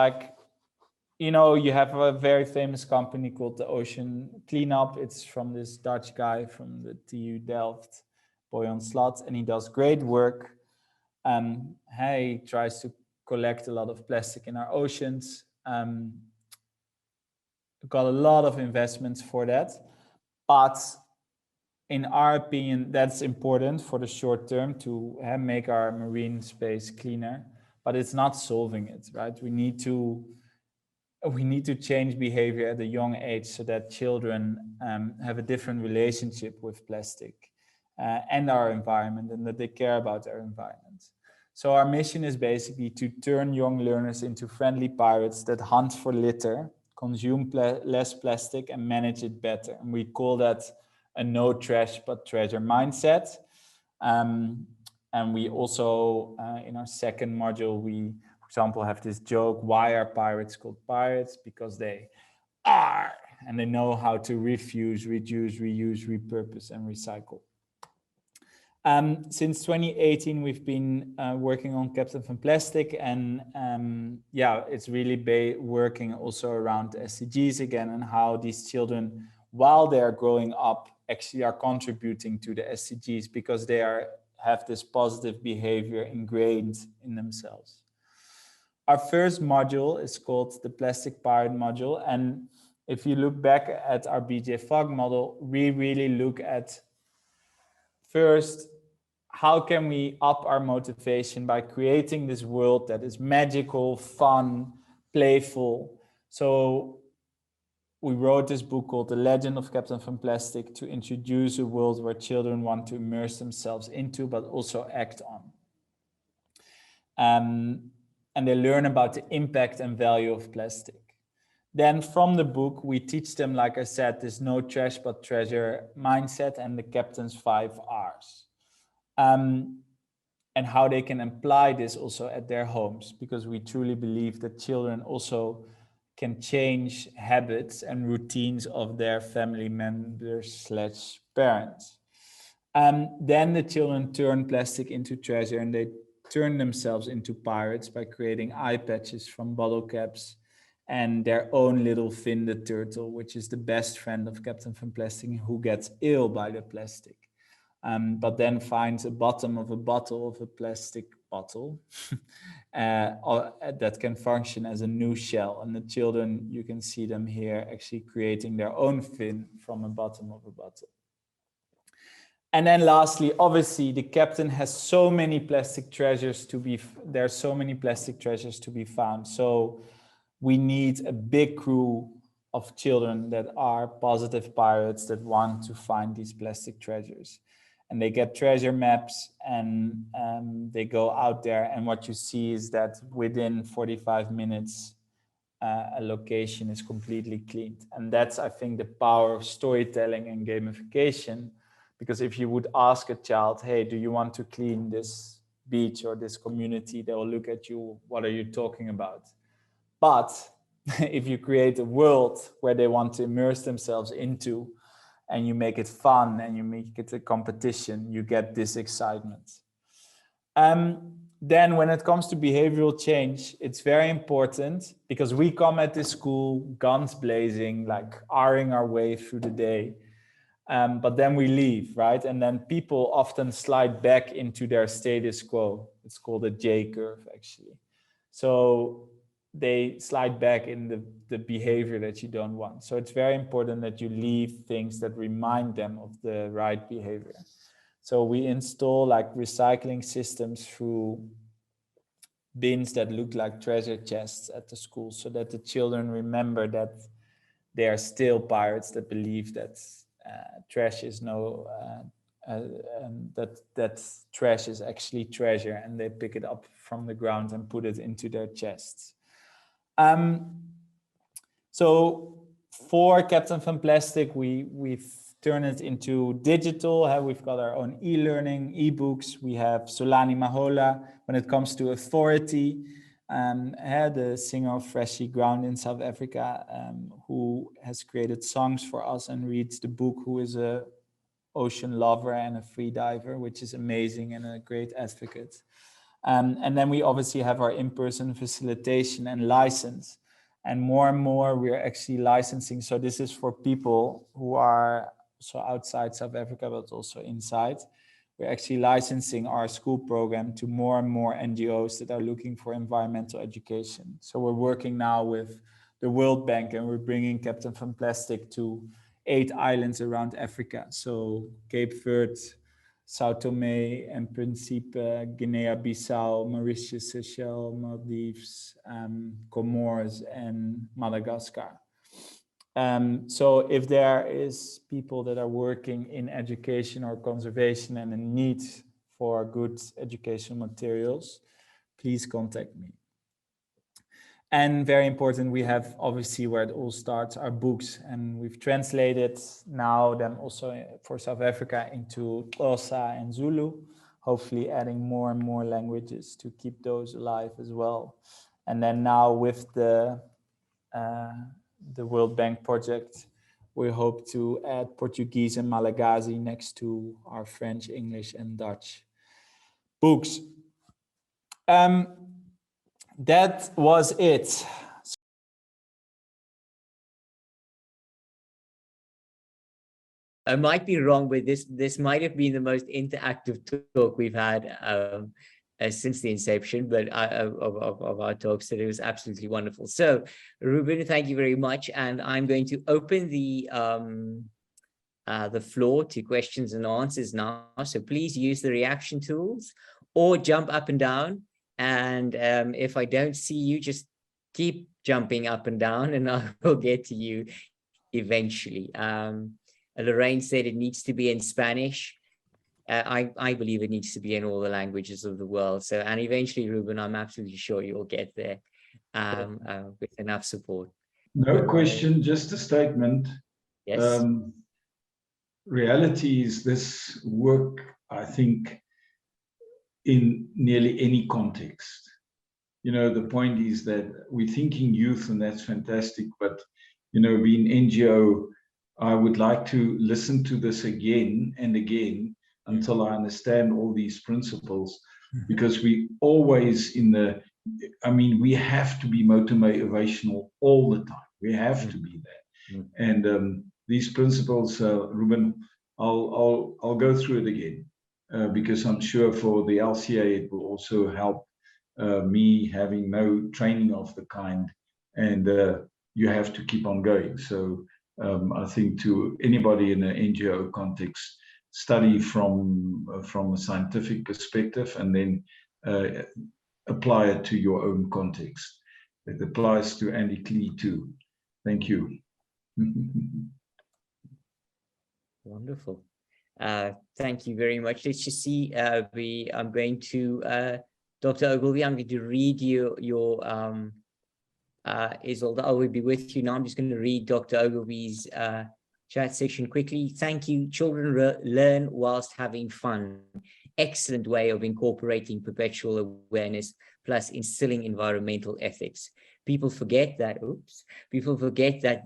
you have a very famous company called the Ocean Cleanup. It's from this Dutch guy from the TU Delft, Boyan Slat, and he does great work. He tries to collect a lot of plastic in our oceans. Got a lot of investments for that, but in our opinion, that's important for the short term to make our marine space cleaner, but it's not solving it, right? We need to change behavior at a young age so that children have a different relationship with plastic and our environment, and that they care about our environment. So our mission is basically to turn young learners into friendly pirates that hunt for litter, consume less plastic, and manage it better. And we call that a no trash but treasure mindset. And we also, in our second module, we, for example, have this joke: why are pirates called pirates? Because they are, and they know how to refuse, reduce, reuse, repurpose, and recycle. Since 2018, we've been working on Captain Fanplastic, and it's really working also around SDGs again, and how these children, while they are growing up, actually are contributing to the SDGs because they have this positive behavior ingrained in themselves. Our first module is called the Plastic Pirate module, and if you look back at our BJ Fogg model, we really look at first, how can we up our motivation by creating this world that is magical, fun, playful? So we wrote this book called The Legend of Captain Fanplastic to introduce a world where children want to immerse themselves into, but also act on. And they learn about the impact and value of plastic. Then from the book, we teach them, like I said, this no trash but treasure mindset and the captain's 5 R's. And how they can apply this also at their homes, because we truly believe that children also can change habits and routines of their family members / parents. Then the children turn plastic into treasure, and they turn themselves into pirates by creating eye patches from bottle caps and their own little Finn the turtle, which is the best friend of Captain Fanplastic, who gets ill by the plastic. But then finds a bottom of a bottle of a plastic bottle that can function as a new shell. And the children, you can see them here actually creating their own fin from a bottom of a bottle. And then lastly, obviously, the captain has so many plastic treasures to be, there are so many plastic treasures to be found. So we need a big crew of children that are positive pirates that want to find these plastic treasures. And they get treasure maps, and they go out there, and what you see is that within 45 minutes, a location is completely cleaned. And that's, I think, the power of storytelling and gamification. Because if you would ask a child, hey, do you want to clean this beach or this community? They will look at you, what are you talking about? But if you create a world where they want to immerse themselves into, and you make it fun and you make it a competition, you get this excitement. Then when it comes to behavioral change, it's very important, because we come at this school guns blazing, like R-ing our way through the day. But then we leave, right? And then people often slide back into their status quo. It's called a J curve, actually. So they slide back in the behavior that you don't want. So it's very important that you leave things that remind them of the right behavior. So we install like recycling systems through bins that look like treasure chests at the school, so that the children remember that they are still pirates that believe that trash is that trash is actually treasure, and they pick it up from the ground and put it into their chests. So for Captain Fanplastic, we've turned it into digital. We've got our own e-learning, e-books. We have Solani Mahola when it comes to authority. The singer of Freshly Ground in South Africa, who has created songs for us and reads the book, who is a ocean lover and a free diver, which is amazing, and a great advocate. And then we obviously have our in-person facilitation and license. And more we're actually licensing. So this is for people who are so outside South Africa, but also inside. We're actually licensing our school program to more and more NGOs that are looking for environmental education. So we're working now with the World Bank, and we're bringing Captain Fanplastic to 8 islands around Africa. So Cape Verde, Sao Tome and Principe, Guinea-Bissau, Mauritius, Seychelles, Maldives, Comores, and Madagascar. So if there is people that are working in education or conservation and a need for good educational materials, please contact me. And very important, we have obviously where it all starts, our books, and we've translated now them also for South Africa into Xhosa and Zulu, hopefully adding more and more languages to keep those alive as well. And then now with the World Bank project, we hope to add Portuguese and Malagasy next to our French, English, and Dutch books. That was it. I might be wrong, but this might have been the most interactive talk we've had since the inception, but of our talks. So it was absolutely wonderful. So, Ruben, thank you very much, and I'm going to open the floor to questions and answers now. So please use the reaction tools or jump up and down. And if I don't see you, just keep jumping up and down, and I will get to you eventually. Lorraine said it needs to be in Spanish. I believe it needs to be in all the languages of the world. So, and eventually, Ruben, I'm absolutely sure you'll get there with enough support. No question, just a statement. Yes. Reality is this work, I think, in nearly any context. The point is that we're thinking youth, and that's fantastic. But, being NGO, I would like to listen to this again and again until I understand all these principles, because we always we have to be motivational all the time. We have to be that. And these principles, Ruben, I'll go through it again, because I'm sure for the LCA, it will also help me having no training of the kind, and you have to keep on going. So I think to anybody in an NGO context, study from a scientific perspective, and then apply it to your own context. It applies to Andy Klee too. Thank you. Wonderful. Thank you very much. Let's just see. I'm going to Dr. Ogilvy, I'm going to read you your Isolde, I will be with you now. I'm just going to read Dr. Ogilvy's chat section quickly. Thank you. Children learn whilst having fun. Excellent way of incorporating perpetual awareness plus instilling environmental ethics. People forget that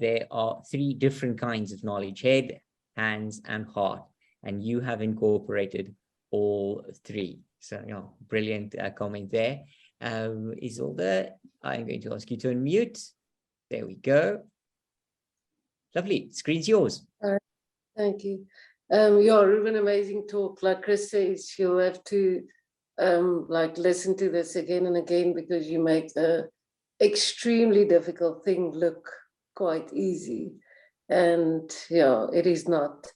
there are 3 different kinds of knowledge: head, hands, and heart. And you have incorporated all 3. So, brilliant comment there. Isolde, I'm going to ask you to unmute. There we go. Lovely. Screen's yours. Thank you. Ruben, amazing talk. Like Chris says, you'll have to listen to this again and again, because you make the extremely difficult thing look quite easy. And it is not.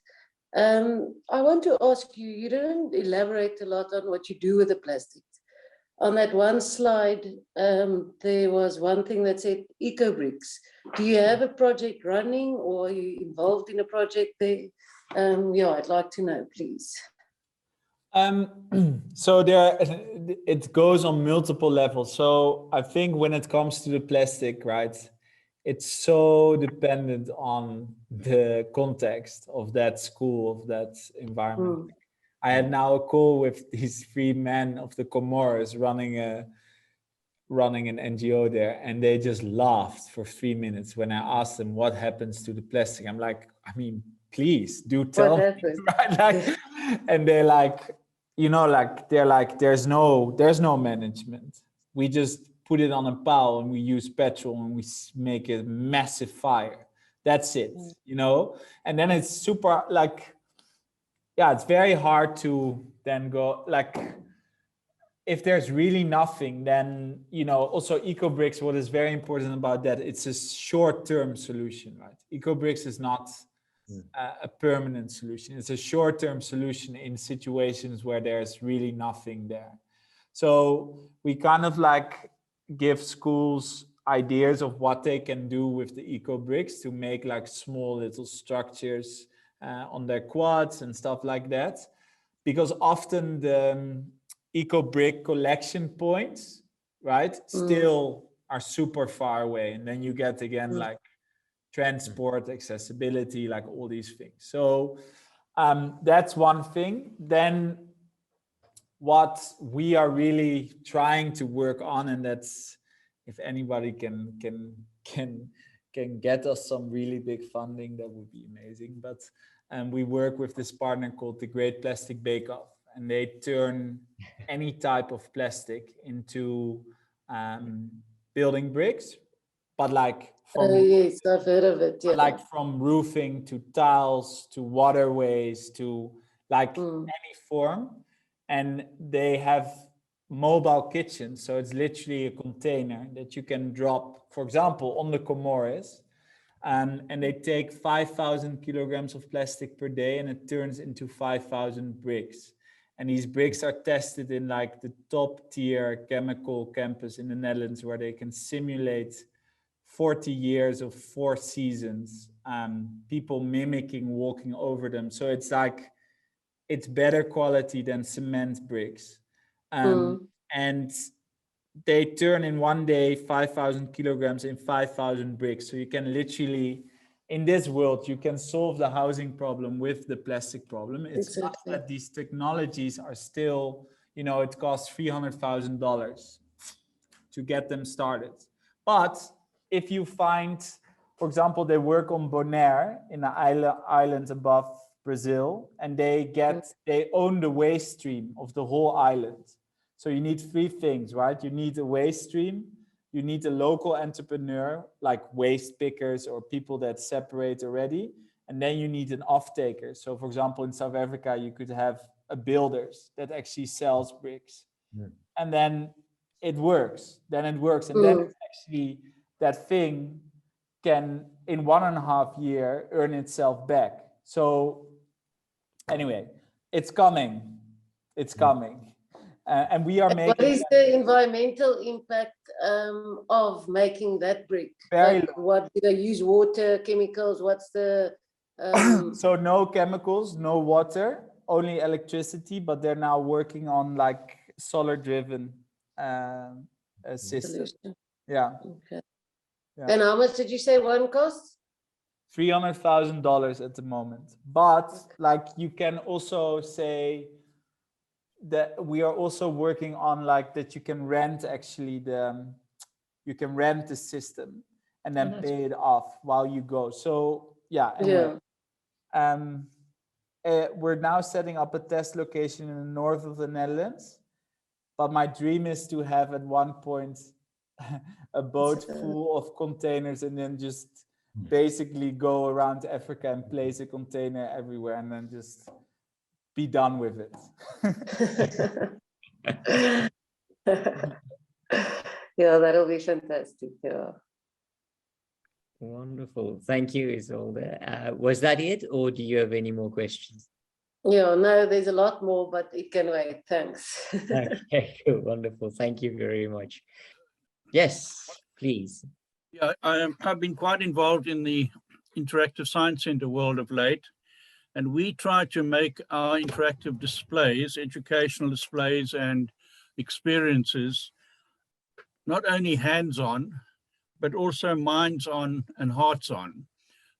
I want to ask you, you didn't elaborate a lot on what you do with the plastic. On that one slide, there was one thing that said eco-bricks. Do you have a project running, or are you involved in a project there? I'd like to know, please. So it goes on multiple levels. So I think when it comes to the plastic, right, it's so dependent on the context of that school, of that environment. I had now a call with these 3 men of the Comoros running an NGO there, and they just laughed for 3 minutes when I asked them what happens to the plastic. I'm like, please do tell me, right? And they're like, there's no management. We just put it on a pile and we use petrol and we make a massive fire. That's it, And then it's super it's very hard to then go if there's really nothing, then, also eco-bricks, what is very important about that, it's a short-term solution, right? Eco-bricks is not a permanent solution. It's a short-term solution in situations where there's really nothing there. So we kind of give schools ideas of what they can do with the eco-bricks to make small little structures on their quads and stuff like that. Because often the eco-brick collection points, right, still are super far away. And then you get again transport, accessibility, all these things. So that's one thing. Then what we are really trying to work on, and that's if anybody can get us some really big funding, that would be amazing. But we work with this partner called the Great Plastic Bake Off, and they turn any type of plastic into building bricks, but yes, I've heard of it. Yeah. From roofing to tiles to waterways to any form. And they have mobile kitchens, so it's literally a container that you can drop, for example, on the Comoros, and they take 5,000 kilograms of plastic per day, and it turns into 5,000 bricks. And these bricks are tested in the top tier chemical campus in the Netherlands, where they can simulate 40 years of 4 seasons, people mimicking walking over them. So it's better quality than cement bricks. And they turn in one day 5,000 kilograms in 5,000 bricks. So you can literally, in this world, you can solve the housing problem with the plastic problem. It's just Exactly. that these technologies are still, you know, it costs $300,000 to get them started. But if you find, for example, they work on Bonaire in the island above Brazil, and they own the waste stream of the whole island. So you need three things, right? You need a waste stream, you need a local entrepreneur like waste pickers or people that separate already, and then you need an off-taker. So for example, in South Africa, you could have a builders that actually sells bricks. And then it works. Then it works. And then it's actually that thing can, in 1.5 years, earn itself back. So anyway, it's coming. It's coming. And we are making... What is the environmental impact of making that brick? Very like, what do they use? Water, chemicals? What's the... So no chemicals, no water, only electricity, but they're now working on like solar-driven system. Yeah. Okay. Yeah. And how much did you say one costs? $300,000 at the moment. But like you can also say that we are also working on like that you can rent actually you can rent the system and then pay it off while you go. So yeah. Anyway, we're now setting up a test location in the north of the Netherlands. But my dream is to have at one point a boat full of containers and then just basically go around Africa and place a container everywhere and then just be done with it. Yeah, that'll be fantastic. Yeah. Wonderful. Thank you, Isolde. Was that it, or do you have any more questions? Yeah, no, there's a lot more, but it can wait. Thanks. Okay, wonderful. Thank you very much. Yes, please. Yeah, I've been quite involved in the Interactive Science Centre world of late, and we try to make our interactive displays, educational displays and experiences, not only hands-on, but also minds-on and hearts-on,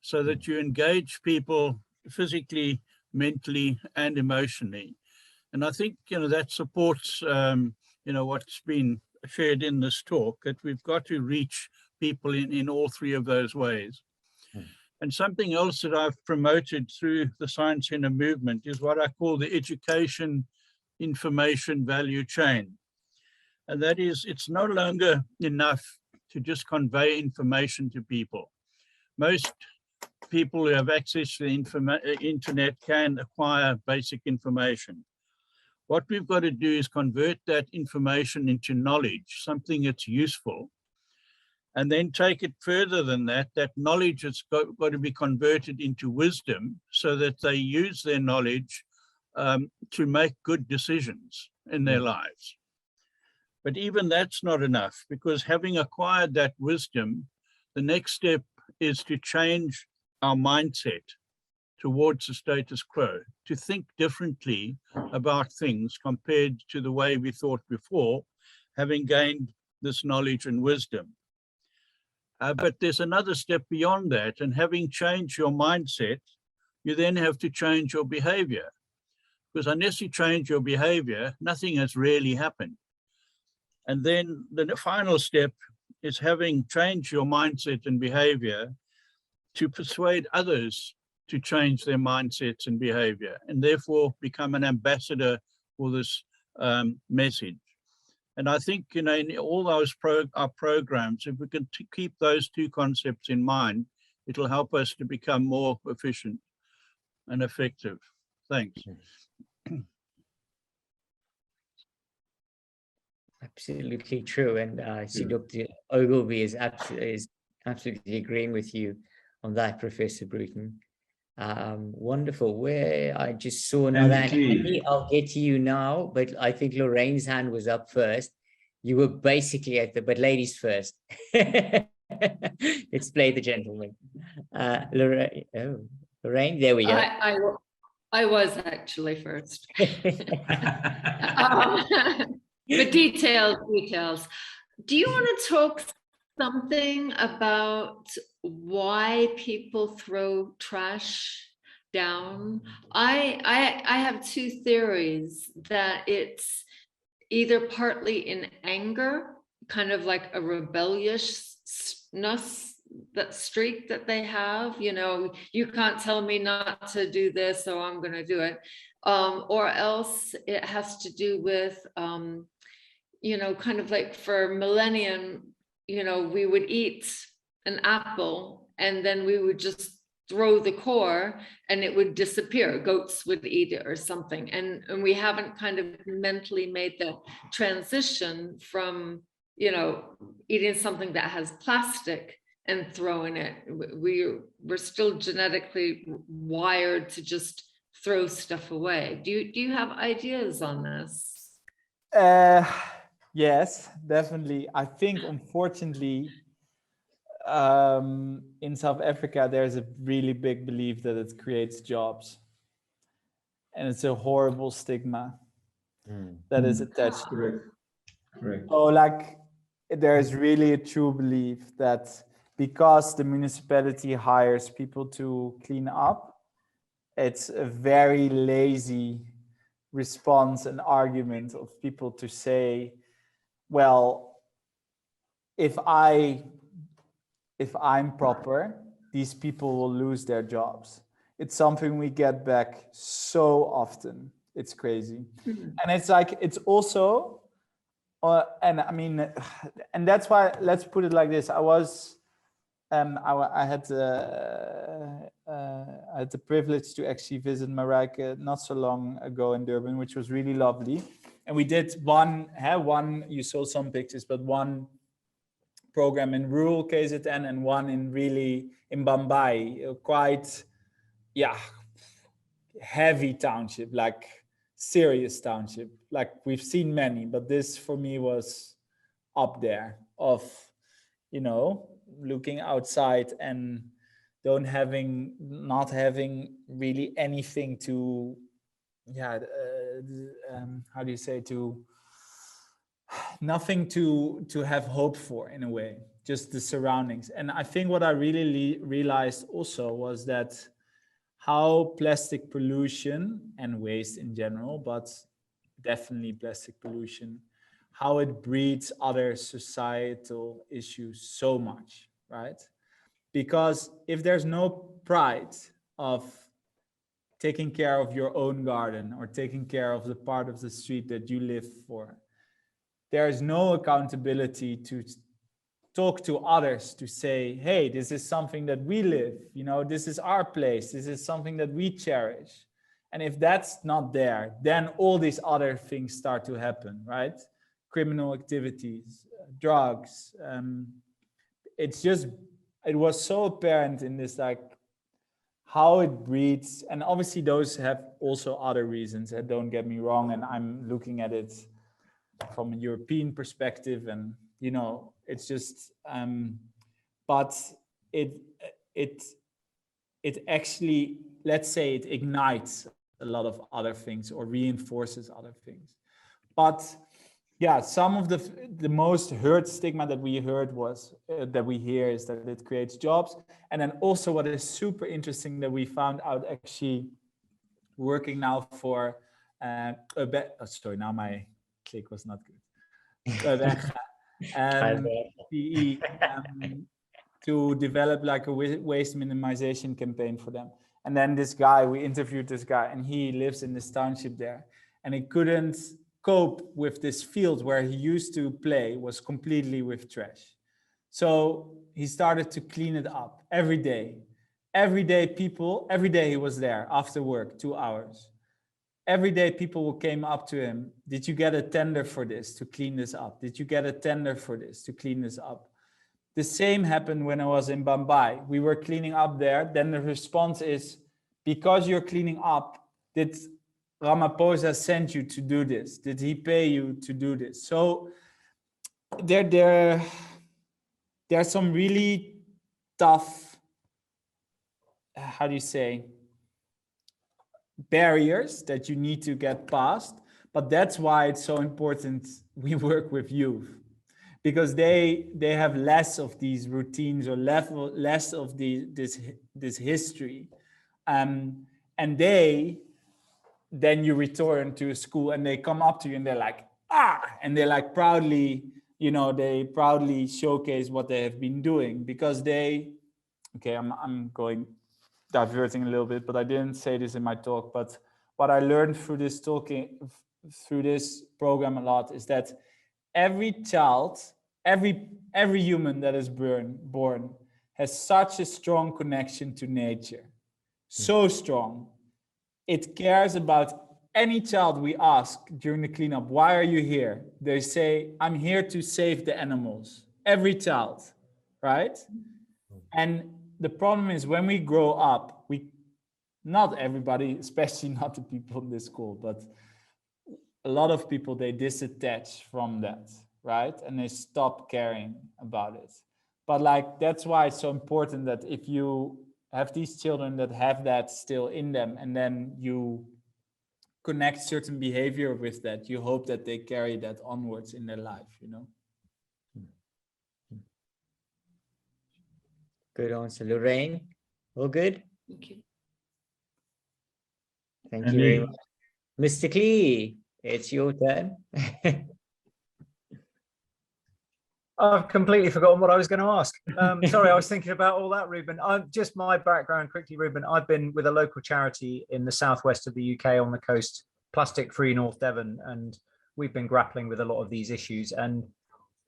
so that you engage people physically, mentally, and emotionally. And I think, that supports, what's been shared in this talk, that we've got to reach people in all three of those ways. And something else that I've promoted through the Science Centre movement is what I call the education information value chain. And that is, it's no longer enough to just convey information to people. Most people who have access to the internet can acquire basic information. What we've got to do is convert that information into knowledge, something that's useful, and then take it further than that. That knowledge has got to be converted into wisdom so that they use their knowledge to make good decisions in their lives. But even that's not enough, because having acquired that wisdom, the next step is to change our mindset towards the status quo, to think differently about things compared to the way we thought before, having gained this knowledge and wisdom. But there's another step beyond that, and having changed your mindset, you then have to change your behavior, because unless you change your behavior, nothing has really happened. And then the final step is, having changed your mindset and behavior, to persuade others to change their mindsets and behavior, and therefore become an ambassador for this message. And I think, in all those our programs, if we can keep those two concepts in mind, it'll help us to become more efficient and effective. Thanks. Absolutely true. And I see Dr. Ogilvy is absolutely agreeing with you on that, Professor Bruton. Wonderful. Where I just saw another hand. Andy, I'll get to you now, but I think Lorraine's hand was up first. You were basically at but ladies first. Let's play the gentleman. Lorraine, there we go. I was actually first. But details. Do you want to talk something about why people throw trash down? I have two theories, that it's either partly in anger, kind of like a rebelliousness, that streak that they have, you know, you can't tell me not to do this, so I'm going to do it. Or else it has to do with, you know, kind of like for millennium, you know, we would eat an apple and then we would just throw the core and it would disappear. Goats would eat it or something. And we haven't kind of mentally made the transition from, you know, eating something that has plastic and throwing it. We're still genetically wired to just throw stuff away. Do you have ideas on this? Yes, definitely. I think, unfortunately, in South Africa, there's a really big belief that it creates jobs. And it's a horrible stigma that is attached to it. Correct. So, like, there is really a true belief that because the municipality hires people to clean up, it's a very lazy response and argument of people to say, well, if I'm proper, these people will lose their jobs. It's something we get back so often. It's crazy. And it's like, it's also, and I mean, and that's why, let's put it like this. I had the privilege to actually visit Marijke not so long ago in Durban, which was really lovely. And we did one, you saw some pictures, but one program in rural KZN and one in Bambai, quite, heavy township, like serious township. Like we've seen many, but this for me was up there of, you know, looking outside and not having really anything to, how do you say, nothing to have hope for, in a way, just the surroundings. And I think what I really realized also was that how plastic pollution and waste in general, but definitely plastic pollution, how it breeds other societal issues so much, right? Because if there's no pride of taking care of your own garden or taking care of the part of the street that you live for, there is no accountability to talk to others to say, hey, this is something that we live, you know, this is our place, this is something that we cherish. And if that's not there, then all these other things start to happen, right? Criminal activities, drugs. It was so apparent in this, like, how it breeds. And obviously those have also other reasons, don't get me wrong. And I'm looking at it from a European perspective, and, you know, it's just, but it actually, let's say, it ignites a lot of other things or reinforces other things. But yeah, some of the most heard stigma that we heard was that we hear is that it creates jobs. And then also what is super interesting that we found out, actually working now for sorry, now my click was not good. PE, to develop like a waste minimization campaign for them. And then we interviewed this guy, and he lives in this township there, and he couldn't cope with this field where he used to play was completely with trash. So he started to clean it up every day. Every day he was there after work, 2 hours. Every day people came up to him. Did you get a tender for this to clean this up? Did you get a tender for this to clean this up? The same happened when I was in Bambai. We were cleaning up there. Then the response is, because you're cleaning up, did Ramaphosa send you to do this? Did he pay you to do this? So there are some really tough, how do you say, barriers that you need to get past. But that's why it's so important we work with youth, because they have less of these routines or less of this history, and then you return to school and they come up to you and they're like, and they like proudly, they proudly showcase what they have been doing, because I'm going diverting a little bit, but I didn't say this in my talk, but what I learned through this program a lot is that every child, every human that is born has such a strong connection to nature, so strong. It cares about any child we ask during the cleanup, why are you here? They say, I'm here to save the animals. Every child, right? And the problem is when we grow up, not everybody, especially not the people in this school, but a lot of people, they disattach from that, right? And they stop caring about it. But like, that's why it's so important that if you have these children that have that still in them, and then you connect certain behavior with that, you hope that they carry that onwards in their life, Good answer. Lorraine, all good? Okay. Thank you very much. Mr. Klee, it's your turn. I've completely forgotten what I was going to ask. Sorry, I was thinking about all that, Ruben. Just my background quickly, Ruben. I've been with a local charity in the southwest of the UK on the coast, Plastic Free North Devon, and we've been grappling with a lot of these issues. And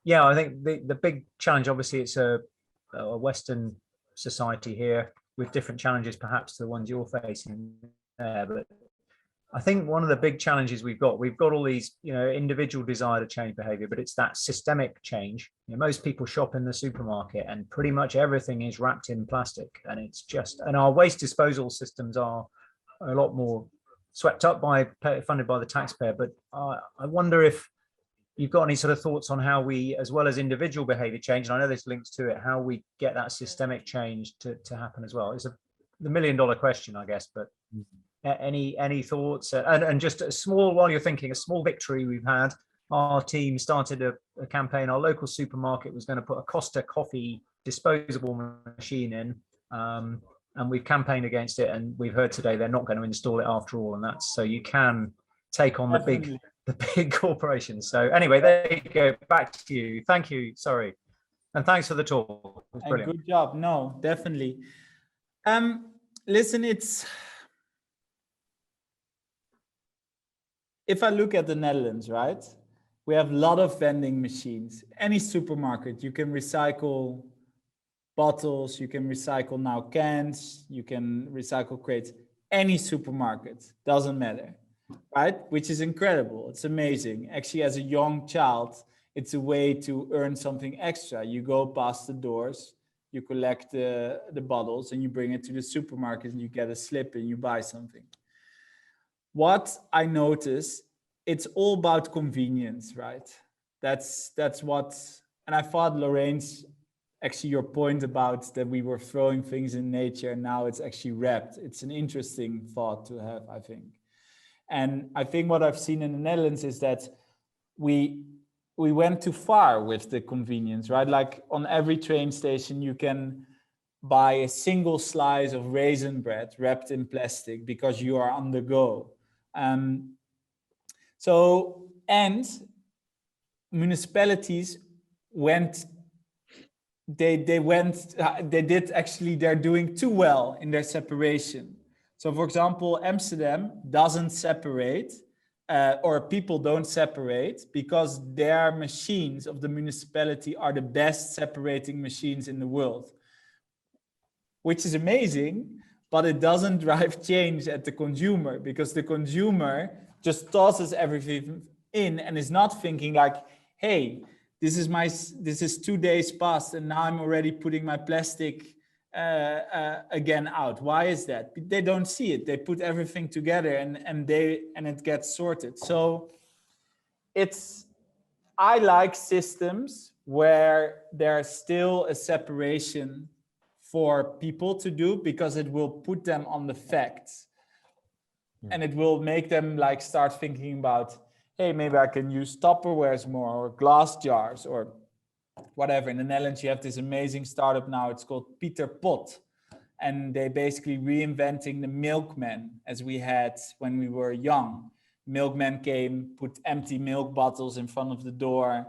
yeah, I think the big challenge, obviously, it's a Western society here with different challenges, perhaps to the ones you're facing there. But I think one of the big challenges we've got all these, individual desire to change behavior, but it's that systemic change. Most people shop in the supermarket and pretty much everything is wrapped in plastic, and and our waste disposal systems are a lot more swept up funded by the taxpayer. But I wonder if you've got any sort of thoughts on how we, as well as individual behavior change, and I know this links to it, how we get that systemic change to happen as well. It's the $1,000,000 question, I guess, but any thoughts? And just a small, while you're thinking, a small victory we've had. Our team started a campaign. Our local supermarket was going to put a Costa coffee disposable machine in, and we've campaigned against it. And we've heard today they're not going to install it after all. And that's so you can take on the big corporations. So anyway, there you go. Back to you. Thank you. Sorry, and thanks for the talk. It was brilliant. Good job. No, definitely. Listen, if I look at the Netherlands, right, we have a lot of vending machines. Any supermarket, you can recycle bottles, you can recycle now cans, you can recycle crates. Any supermarket, doesn't matter, right? Which is incredible. It's amazing. Actually, as a young child, it's a way to earn something extra. You go past the doors, you collect the bottles, and you bring it to the supermarket, and you get a slip and you buy something. What I notice, it's all about convenience, right? That's what, and I thought Lorraine's, actually your point about that we were throwing things in nature and now it's actually wrapped. It's an interesting thought to have, I think. And I think what I've seen in the Netherlands is that we went too far with the convenience, right? Like on every train station, you can buy a single slice of raisin bread wrapped in plastic because you are on the go. And municipalities they're doing too well in their separation. So for example, Amsterdam doesn't separate, or people don't separate because their machines of the municipality are the best separating machines in the world, which is amazing. But it doesn't drive change at the consumer because the consumer just tosses everything in and is not thinking like, hey, this is 2 days past and now I'm already putting my plastic again out. Why is that? They don't see it. They put everything together and it gets sorted. So I like systems where there's still a separation for people to do because it will put them on the facts and it will make them like start thinking about, hey, maybe I can use Tupperwares more or glass jars or whatever. In the Netherlands, you have this amazing startup now. It's called Peter Pot. And they basically reinventing the milkman as we had when we were young. Milkman came, put empty milk bottles in front of the door.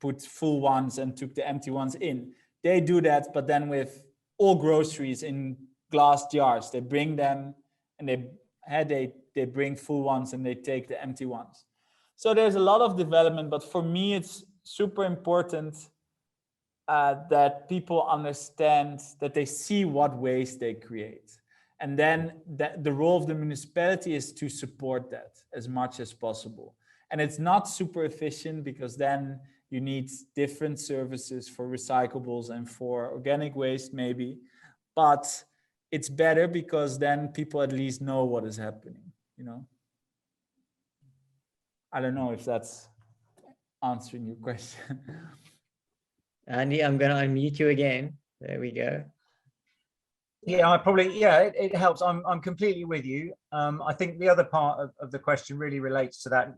Put full ones and took the empty ones in. They do that, but then with all groceries in glass jars. They bring them and they bring full ones and they take the empty ones. So there's a lot of development, but for me, it's super important that people understand, that they see what waste they create. And then the role of the municipality is to support that as much as possible. And it's not super efficient because then you need different services for recyclables and for organic waste maybe. But it's better because then people at least know what is happening, you know? I don't know if that's answering your question. Andy, I'm going to unmute you again. There we go. Yeah, it helps. I'm completely with you. I think the other part of the question really relates to that,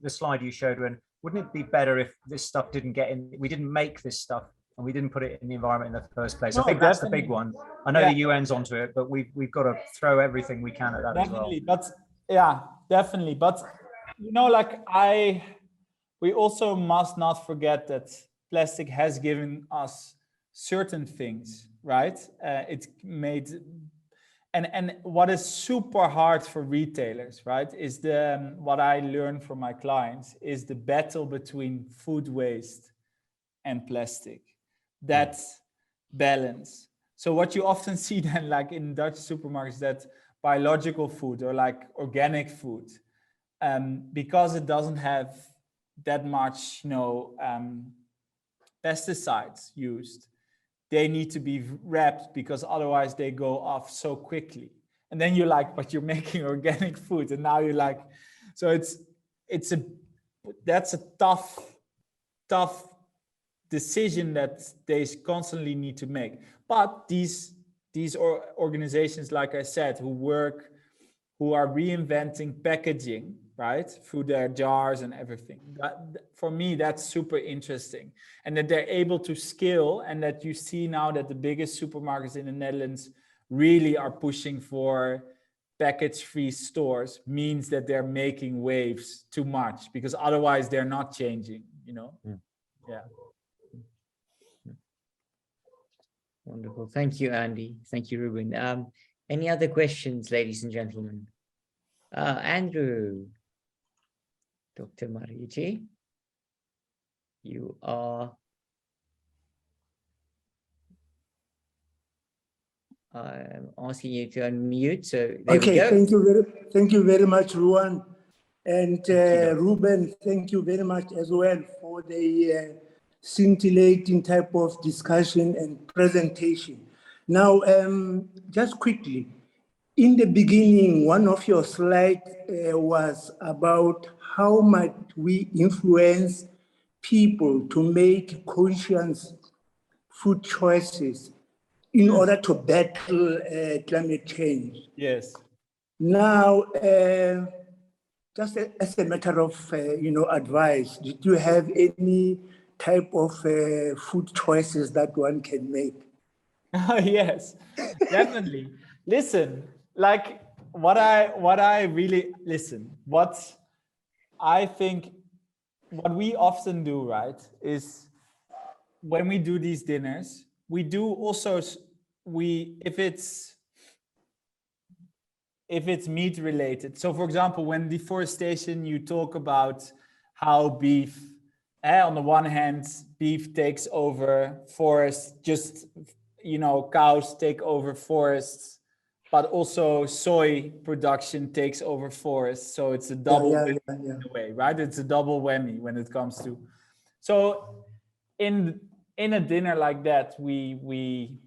the slide you showed, when wouldn't it be better if this stuff didn't get in, we didn't make this stuff and we didn't put it in the environment in the first place? No, I think that's the big one. I know the UN's onto it, but we've got to throw everything we can at that as well. But yeah, definitely. But you know, like we also must not forget that plastic has given us certain things, right? It's made, and what is super hard for retailers, right, is what I learned from my clients is the battle between food waste and plastic. That's balance. So what you often see then, like in Dutch supermarkets, that biological food or like organic food, because it doesn't have that much, pesticides used, they need to be wrapped because otherwise they go off so quickly. And then you're like, but you're making organic food, and now you're like, so that's a tough decision that they constantly need to make. But these organizations, like I said, who are reinventing packaging, right, through their jars and everything. For me, that's super interesting. And that they're able to scale, and that you see now that the biggest supermarkets in the Netherlands really are pushing for package-free stores, means that they're making waves too much, because otherwise they're not changing, Yeah. Wonderful. Thank you, Andy. Thank you, Ruben. Any other questions, ladies and gentlemen? Andrew, Dr. Marici, you are. I'm asking you to unmute. So there we go. Thank you very much, Ruan, and Ruben. Thank you very much as well for the scintillating type of discussion and presentation. Now, just quickly, in the beginning, one of your slides was about how might we influence people to make conscious food choices in order to battle climate change. Yes. Now, just as a matter of advice, did you have any type of food choices that one can make? Yes, definitely. Listen, like what I think what we often do, right, is when we do these dinners, we do also, if it's meat related. So for example, when deforestation, you talk about how beef, on the one hand, beef takes over forests, just, cows take over forests, but also soy production takes over forests. So it's a double whammy in a way, right? It's a double whammy when it comes to. So in a dinner like that, we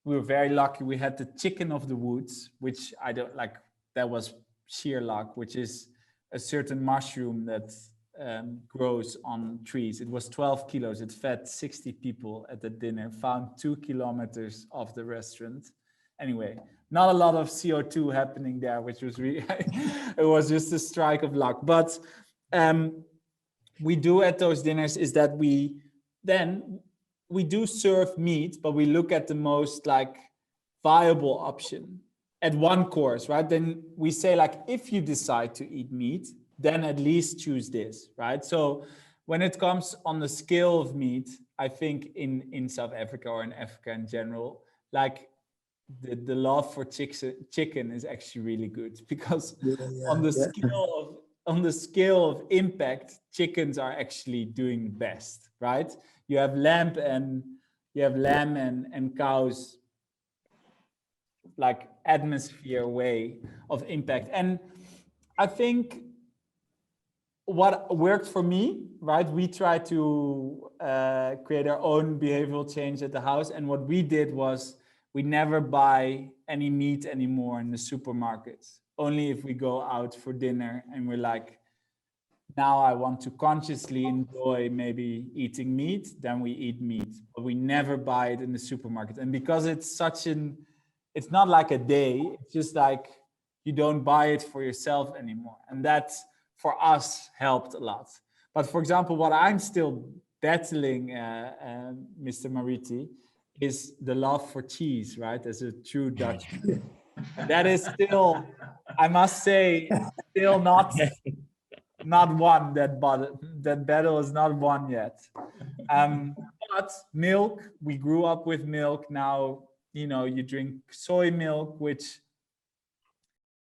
were very lucky. We had the chicken of the woods, which I don't like. That was sheer luck, which is a certain mushroom that grows on trees. It was 12 kilos. It fed 60 people at the dinner, found 2 kilometers off the restaurant. Anyway, not a lot of CO2 happening there, which was really, it was just a strike of luck. But we do at those dinners is that we do serve meat, but we look at the most like viable option at one course, right? Then we say like, if you decide to eat meat, then at least choose this, right? So when it comes on the scale of meat, I think in South Africa or in Africa in general, like the love for chicken is actually really good, because on the scale of impact, chickens are actually doing the best, right? You have lamb and cows, like atmosphere way of impact. And I think what worked for me, right? We tried to create our own behavioral change at the house. And what we did was we never buy any meat anymore in the supermarkets. Only if we go out for dinner and we're like, now I want to consciously enjoy maybe eating meat, then we eat meat. But we never buy it in the supermarket. And because it's it's not like a day, it's just like you don't buy it for yourself anymore. And that's, for us, helped a lot. But for example, what I'm still battling, Mr. Mariti, is the love for cheese, right? As a true Dutchman. And that is still, I must say, still not won. That battle is not won yet. But milk, we grew up with milk. Now, you drink soy milk, which